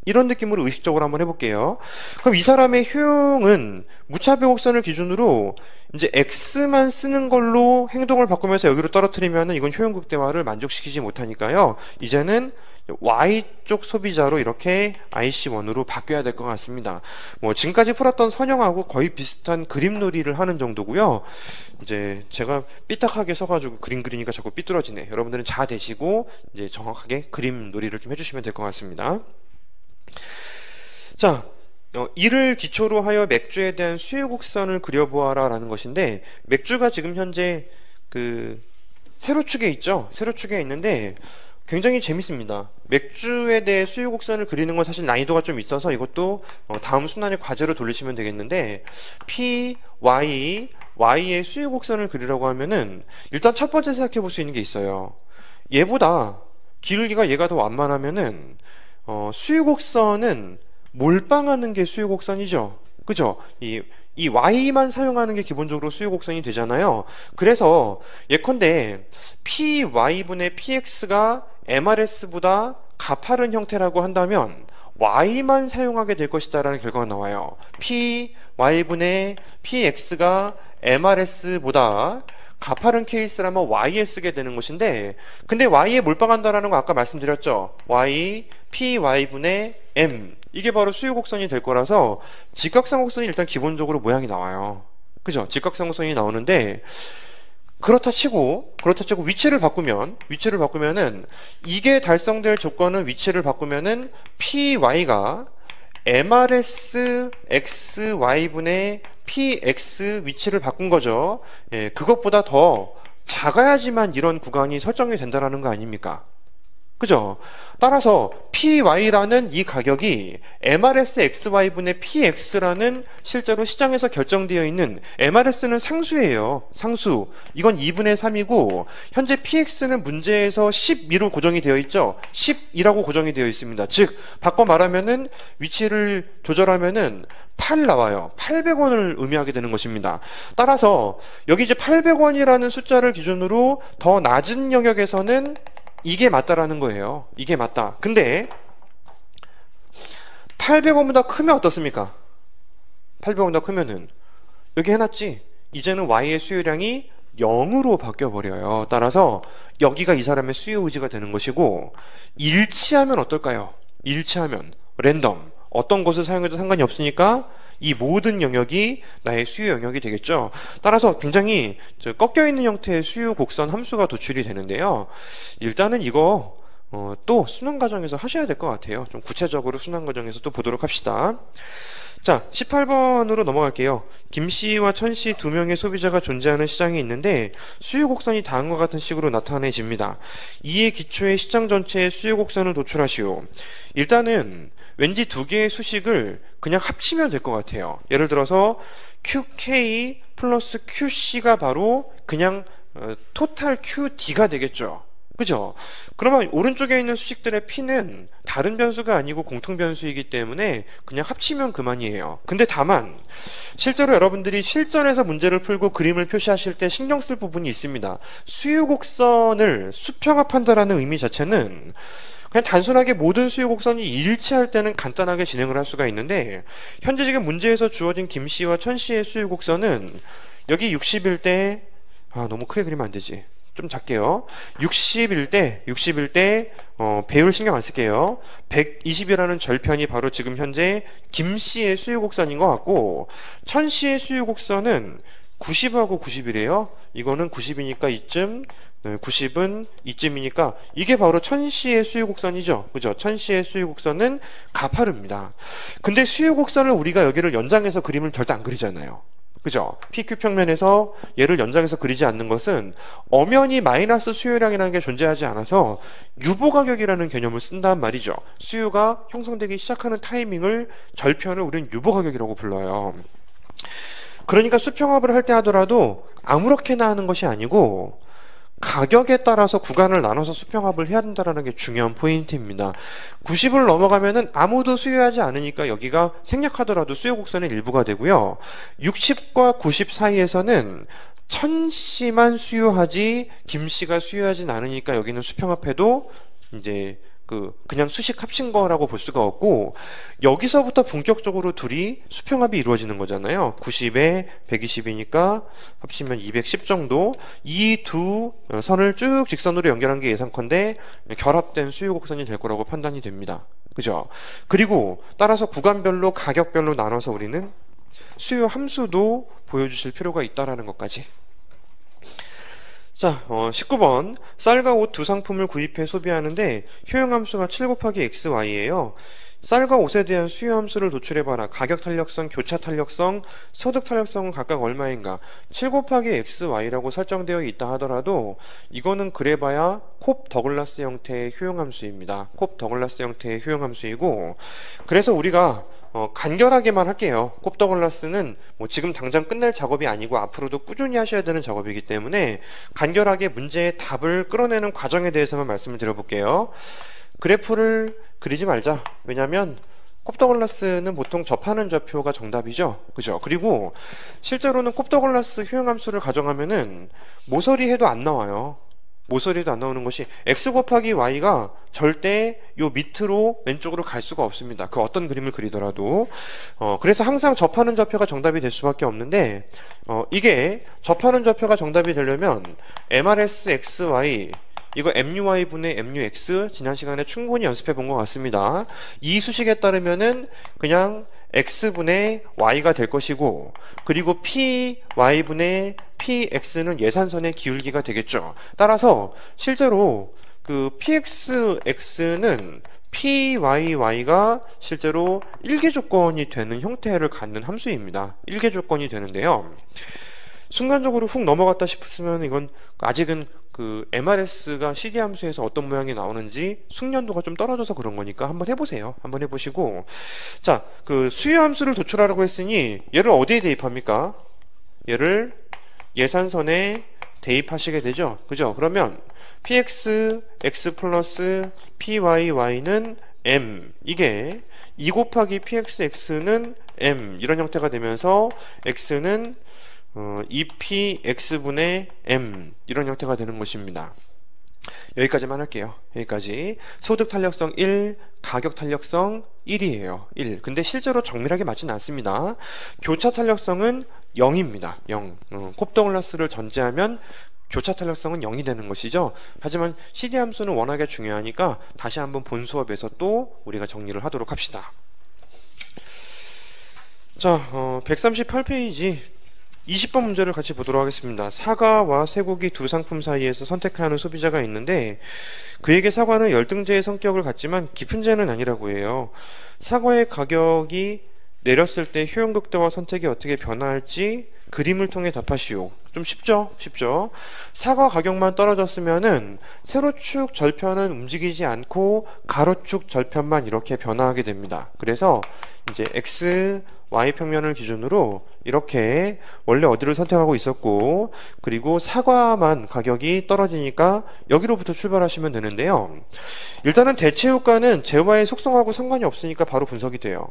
이런 느낌으로 의식적으로 한번 해볼게요. 그럼 이 사람의 효용은 무차별 곡선을 기준으로 이제 X만 쓰는 걸로 행동을 바꾸면서 여기로 떨어뜨리면 이건 효용 극대화를 만족시키지 못하니까요. 이제는 Y쪽 소비자로 이렇게 IC1으로 바뀌어야 될 것 같습니다. 지금까지 풀었던 선형하고 거의 비슷한 그림놀이를 하는 정도고요. 이제 제가 삐딱하게 써가지고 그림 그리니까 자꾸 삐뚤어지네. 여러분들은 자 되시고 이제 정확하게 그림놀이를 좀 해주시면 될 것 같습니다. 자, 이를 기초로 하여 맥주에 대한 수요 곡선을 그려보아라 라는 것인데 맥주가 지금 현재 세로축에 있죠. 세로축에 있는데 굉장히 재밌습니다. 맥주에 대해 수요 곡선을 그리는 건 사실 난이도가 좀 있어서 이것도 다음 순환의 과제로 돌리시면 되겠는데 P, Y, Y의 수요 곡선을 그리라고 하면은 일단 첫 번째 생각해 볼 수 있는 게 있어요. 얘보다 기울기가 얘가 더 완만하면은 수유곡선은 몰빵하는 게 수유곡선이죠. 그죠? 이 Y만 사용하는 게 기본적으로 수유곡선이 되잖아요. 그래서 예컨대 PY분의 PX가 MRS보다 가파른 형태라고 한다면 y만 사용하게 될 것이다라는 결과가 나와요. p y분의 px가 mrs보다 가파른 케이스라면 y에 쓰게 되는 것인데, 근데 y에 몰빵한다라는 거 아까 말씀드렸죠. y p y분의 m, 이게 바로 수요 곡선이 될 거라서 직각상 곡선이 일단 기본적으로 모양이 나와요. 그죠? 직각상 곡선이 나오는데, 그렇다 치고 위치를 바꾸면은 이게 달성될 조건은, 위치를 바꾸면은 py가 mrs xy분의 px 위치를 바꾼 거죠. 예, 그것보다 더 작아야지만 이런 구간이 설정이 된다라는 거 아닙니까? 그죠? 따라서 py라는 이 가격이 mrs xy분의 px라는 실제로 시장에서 결정되어 있는, mrs는 상수예요. 상수. 이건 2분의 3이고 현재 px는 문제에서 12로 고정이 되어 있죠. 10이라고 고정이 되어 있습니다. 즉 바꿔 말하면은 위치를 조절하면은 8 나와요. 800원을 의미하게 되는 것입니다. 따라서 여기 이제 800원이라는 숫자를 기준으로 더 낮은 영역에서는 이게 맞다라는 거예요. 이게 맞다. 근데 800원보다 크면 어떻습니까? 800원보다 크면은 여기 해놨지. 이제는 Y의 수요량이 0으로 바뀌어버려요. 따라서 여기가 이 사람의 수요 의지가 되는 것이고, 일치하면 어떨까요? 일치하면 랜덤, 어떤 것을 사용해도 상관이 없으니까 이 모든 영역이 나의 수요 영역이 되겠죠. 따라서 굉장히 꺾여있는 형태의 수요 곡선 함수가 도출이 되는데요. 일단은 이거 또 수능 과정에서 하셔야 될 것 같아요. 좀 구체적으로 수능 과정에서 또 보도록 합시다. 자, 18번으로 넘어갈게요. 김씨와 천씨 두 명의 소비자가 존재하는 시장이 있는데 수요 곡선이 다음과 같은 식으로 나타내집니다. 이에 기초의 시장 전체의 수요 곡선을 도출하시오. 일단은 왠지 두 개의 수식을 그냥 합치면 될 것 같아요. 예를 들어서 QK 플러스 QC가 바로 그냥 토탈 QD가 되겠죠. 그죠? 그러면 오른쪽에 있는 수식들의 P는 다른 변수가 아니고 공통 변수이기 때문에 그냥 합치면 그만이에요. 근데 다만 실제로 여러분들이 실전에서 문제를 풀고 그림을 표시하실 때 신경 쓸 부분이 있습니다. 수요 곡선을 수평합한다라는 의미 자체는 그냥 단순하게 모든 수요 곡선이 일치할 때는 간단하게 진행을 할 수가 있는데, 현재 지금 문제에서 주어진 김씨와 천씨의 수요 곡선은 여기 60일 때, 너무 크게 그리면 안 되지. 좀 작게요. 60일 때 배율 신경 안 쓸게요. 120이라는 절편이 바로 지금 현재 김씨의 수요 곡선인 것 같고, 천씨의 수요 곡선은 90하고 90이래요. 이거는 90이니까 이쯤, 90은 이쯤이니까 이게 바로 천씨의 수요 곡선이죠. 그죠? 천씨의 수요 곡선은 가파릅니다. 근데 수요 곡선을 우리가 여기를 연장해서 그림을 절대 안 그리잖아요. 그죠? PQ 평면에서 얘를 연장해서 그리지 않는 것은 엄연히 마이너스 수요량이라는 게 존재하지 않아서 유보 가격이라는 개념을 쓴단 말이죠. 수요가 형성되기 시작하는 타이밍을, 절편을 우리는 유보 가격이라고 불러요. 그러니까 수평합을 할 때 하더라도 아무렇게나 하는 것이 아니고 가격에 따라서 구간을 나눠서 수평합을 해야 된다는 게 중요한 포인트입니다. 90을 넘어가면은 아무도 수요하지 않으니까 여기가 생략하더라도 수요 곡선의 일부가 되고요. 60과 90 사이에서는 천씨만 수요하지 김씨가 수요하진 않으니까 여기는 수평합해도 이제 그냥 수식 합친 거라고 볼 수가 없고, 여기서부터 본격적으로 둘이 수평합이 이루어지는 거잖아요. 90에 120이니까 합치면 210 정도. 이 두 선을 쭉 직선으로 연결한 게 예상컨대 결합된 수요 곡선이 될 거라고 판단이 됩니다. 그죠? 그리고 따라서 구간별로 가격별로 나눠서 우리는 수요 함수도 보여주실 필요가 있다라는 것까지. 자, 19번. 쌀과 옷 두 상품을 구입해 소비하는데 효용함수가 7 곱하기 xy예요. 쌀과 옷에 대한 수요함수를 도출해봐라. 가격 탄력성, 교차 탄력성, 소득 탄력성은 각각 얼마인가. 7 곱하기 xy라고 설정되어 있다 하더라도 이거는 그래봐야 콥 더글라스 형태의 효용함수입니다. 콥 더글라스 형태의 효용함수이고, 그래서 우리가 간결하게만 할게요. 콥 더글라스는 뭐 지금 당장 끝낼 작업이 아니고 앞으로도 꾸준히 하셔야 되는 작업이기 때문에 간결하게 문제의 답을 끌어내는 과정에 대해서만 말씀을 드려볼게요. 그래프를 그리지 말자. 왜냐면 콥 더글라스는 보통 접하는 좌표가 정답이죠. 그죠? 그리고 실제로는 콥 더글라스 효용함수를 가정하면은 모서리 해도 안 나와요. 모서리도 안 나오는 것이 x 곱하기 y가 절대 요 밑으로 왼쪽으로 갈 수가 없습니다. 그 어떤 그림을 그리더라도. 그래서 항상 접하는 좌표가 정답이 될 수밖에 없는데, 이게 접하는 좌표가 정답이 되려면 MRS XY 이거 MUY분의 MUX 지난 시간에 충분히 연습해 본 것 같습니다. 이 수식에 따르면은 그냥 X분의 Y가 될 것이고, 그리고 PY분의 PX는 예산선의 기울기가 되겠죠. 따라서 실제로 그 PXX는 PYY가 실제로 일계 조건이 되는 형태를 갖는 함수입니다. 일계 조건이 되는데요. 순간적으로 훅 넘어갔다 싶으면 이건 아직은 그 MRS가 CD 함수에서 어떤 모양이 나오는지 숙련도가 좀 떨어져서 그런 거니까 한번 해보세요. 한번 해보시고, 자, 그 수요 함수를 도출하라고 했으니 얘를 어디에 대입합니까? 얘를 예산선에 대입하시게 되죠. 그죠? 그러면 px x 플러스 pyy는 m, 이게 2 곱하기 px x는 m 이런 형태가 되면서 x는 2px분의 m 이런 형태가 되는 것입니다. 여기까지만 할게요. 여기까지. 소득 탄력성 1, 가격 탄력성 1이에요. 1. 근데 실제로 정밀하게 맞지는 않습니다. 교차 탄력성은 0입니다. 0. 콥더글라스를 전제하면 교차 탄력성은 0이 되는 것이죠. 하지만 CD 함수는 워낙에 중요하니까 다시 한번 본 수업에서 또 우리가 정리를 하도록 합시다. 자, 138페이지 20번 문제를 같이 보도록 하겠습니다. 사과와 쇠고기 두 상품 사이에서 선택해야 하는 소비자가 있는데, 그에게 사과는 열등제의 성격을 갖지만 깊은 제는 아니라고 해요. 사과의 가격이 내렸을 때 효용극도와 선택이 어떻게 변화할지 그림을 통해 답하시오. 좀 쉽죠? 쉽죠? 사과 가격만 떨어졌으면은 세로축 절편은 움직이지 않고 가로축 절편만 이렇게 변화하게 됩니다. 그래서 이제 x, y 평면을 기준으로 이렇게 원래 어디를 선택하고 있었고, 그리고 사과만 가격이 떨어지니까 여기로부터 출발하시면 되는데요. 일단은 대체 효과는 재화의 속성하고 상관이 없으니까 바로 분석이 돼요.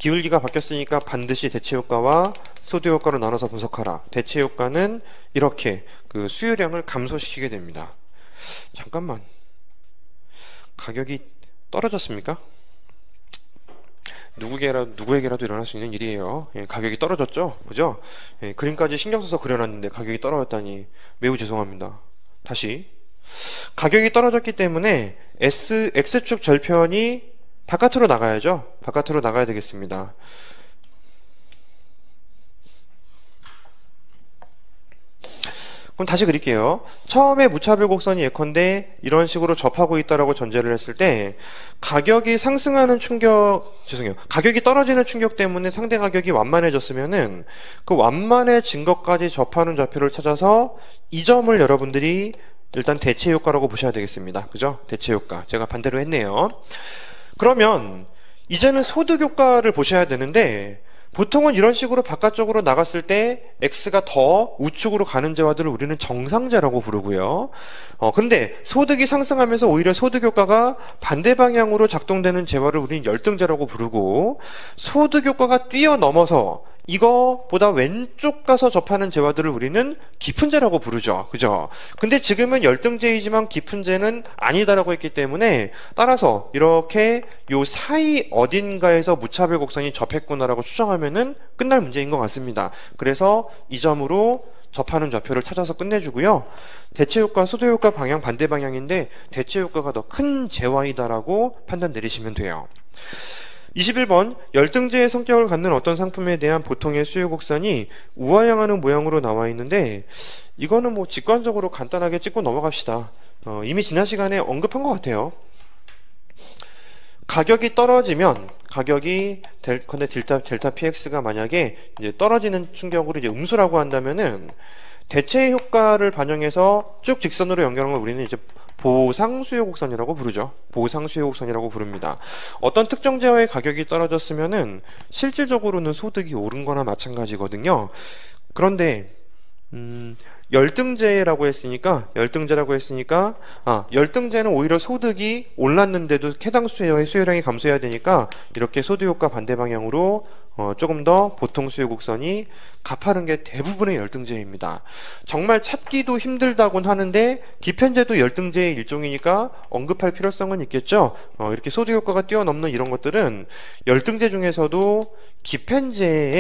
기울기가 바뀌었으니까 반드시 대체 효과와 소득 효과로 나눠서 분석하라. 대체 효과는 이렇게 그 수요량을 감소시키게 됩니다. 잠깐만, 가격이 떨어졌습니까? 누구에게라도 일어날 수 있는 일이에요. 예, 가격이 떨어졌죠? 그죠? 예, 그림까지 신경 써서 그려놨는데 가격이 떨어졌다니 매우 죄송합니다. 다시. 가격이 떨어졌기 때문에 X축 절편이 바깥으로 나가야죠. 바깥으로 나가야 되겠습니다. 그럼 다시 그릴게요. 처음에 무차별 곡선이 예컨대 이런 식으로 접하고 있다라고 전제를 했을 때, 가격이 상승하는 가격이 떨어지는 충격 때문에 상대 가격이 완만해졌으면은 그 완만해진 것까지 접하는 좌표를 찾아서 이 점을 여러분들이 일단 대체 효과라고 보셔야 되겠습니다. 그죠? 대체 효과. 제가 반대로 했네요. 그러면 이제는 소득 효과를 보셔야 되는데, 보통은 이런 식으로 바깥쪽으로 나갔을 때 X가 더 우측으로 가는 재화들을 우리는 정상재라고 부르고요. 근데 소득이 상승하면서 오히려 소득 효과가 반대 방향으로 작동되는 재화를 우리는 열등재라고 부르고, 소득 효과가 뛰어넘어서 이거보다 왼쪽 가서 접하는 재화들을 우리는 깊은재라고 부르죠. 그죠? 근데 지금은 열등재이지만 깊은재는 아니다라고 했기 때문에, 따라서 이렇게 요 사이 어딘가에서 무차별 곡선이 접했구나라고 추정하면은 끝날 문제인 것 같습니다. 그래서 이 점으로 접하는 좌표를 찾아서 끝내주고요. 대체 효과, 소득 효과 방향 반대 방향인데 대체 효과가 더 큰 재화이다라고 판단 내리시면 돼요. 21번, 열등제의 성격을 갖는 어떤 상품에 대한 보통의 수요 곡선이 우하향하는 모양으로 나와 있는데, 이거는 뭐 직관적으로 간단하게 찍고 넘어갑시다. 이미 지난 시간에 언급한 것 같아요. 가격이 떨어지면, 가격이 델타 px가 만약에 이제 떨어지는 충격으로 이제 음수라고 한다면은, 대체 효과를 반영해서 쭉 직선으로 연결한 걸 우리는 이제 보상수요 곡선이라고 부르죠. 보상수요 곡선이라고 부릅니다. 어떤 특정 재화의 가격이 떨어졌으면은 실질적으로는 소득이 오른 거나 마찬가지거든요. 그런데 열등제라고 했으니까, 열등제는 오히려 소득이 올랐는데도 해당 수요량이 감소해야 되니까, 이렇게 소득 효과 반대 방향으로, 조금 더 보통 수요 곡선이 가파른 게 대부분의 열등제입니다. 정말 찾기도 힘들다곤 하는데, 기편제도 열등제의 일종이니까 언급할 필요성은 있겠죠? 이렇게 소득 효과가 뛰어넘는 이런 것들은 열등제 중에서도 깊은제라고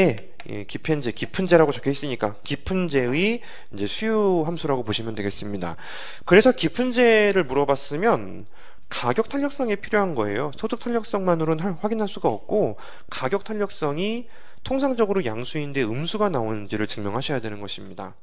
적혀 있으니까 깊은제의 이제 수요 함수라고 보시면 되겠습니다. 그래서 깊은제를 물어봤으면 가격 탄력성이 필요한 거예요. 소득 탄력성만으로는 확인할 수가 없고 가격 탄력성이 통상적으로 양수인데 음수가 나오는지를 증명하셔야 되는 것입니다.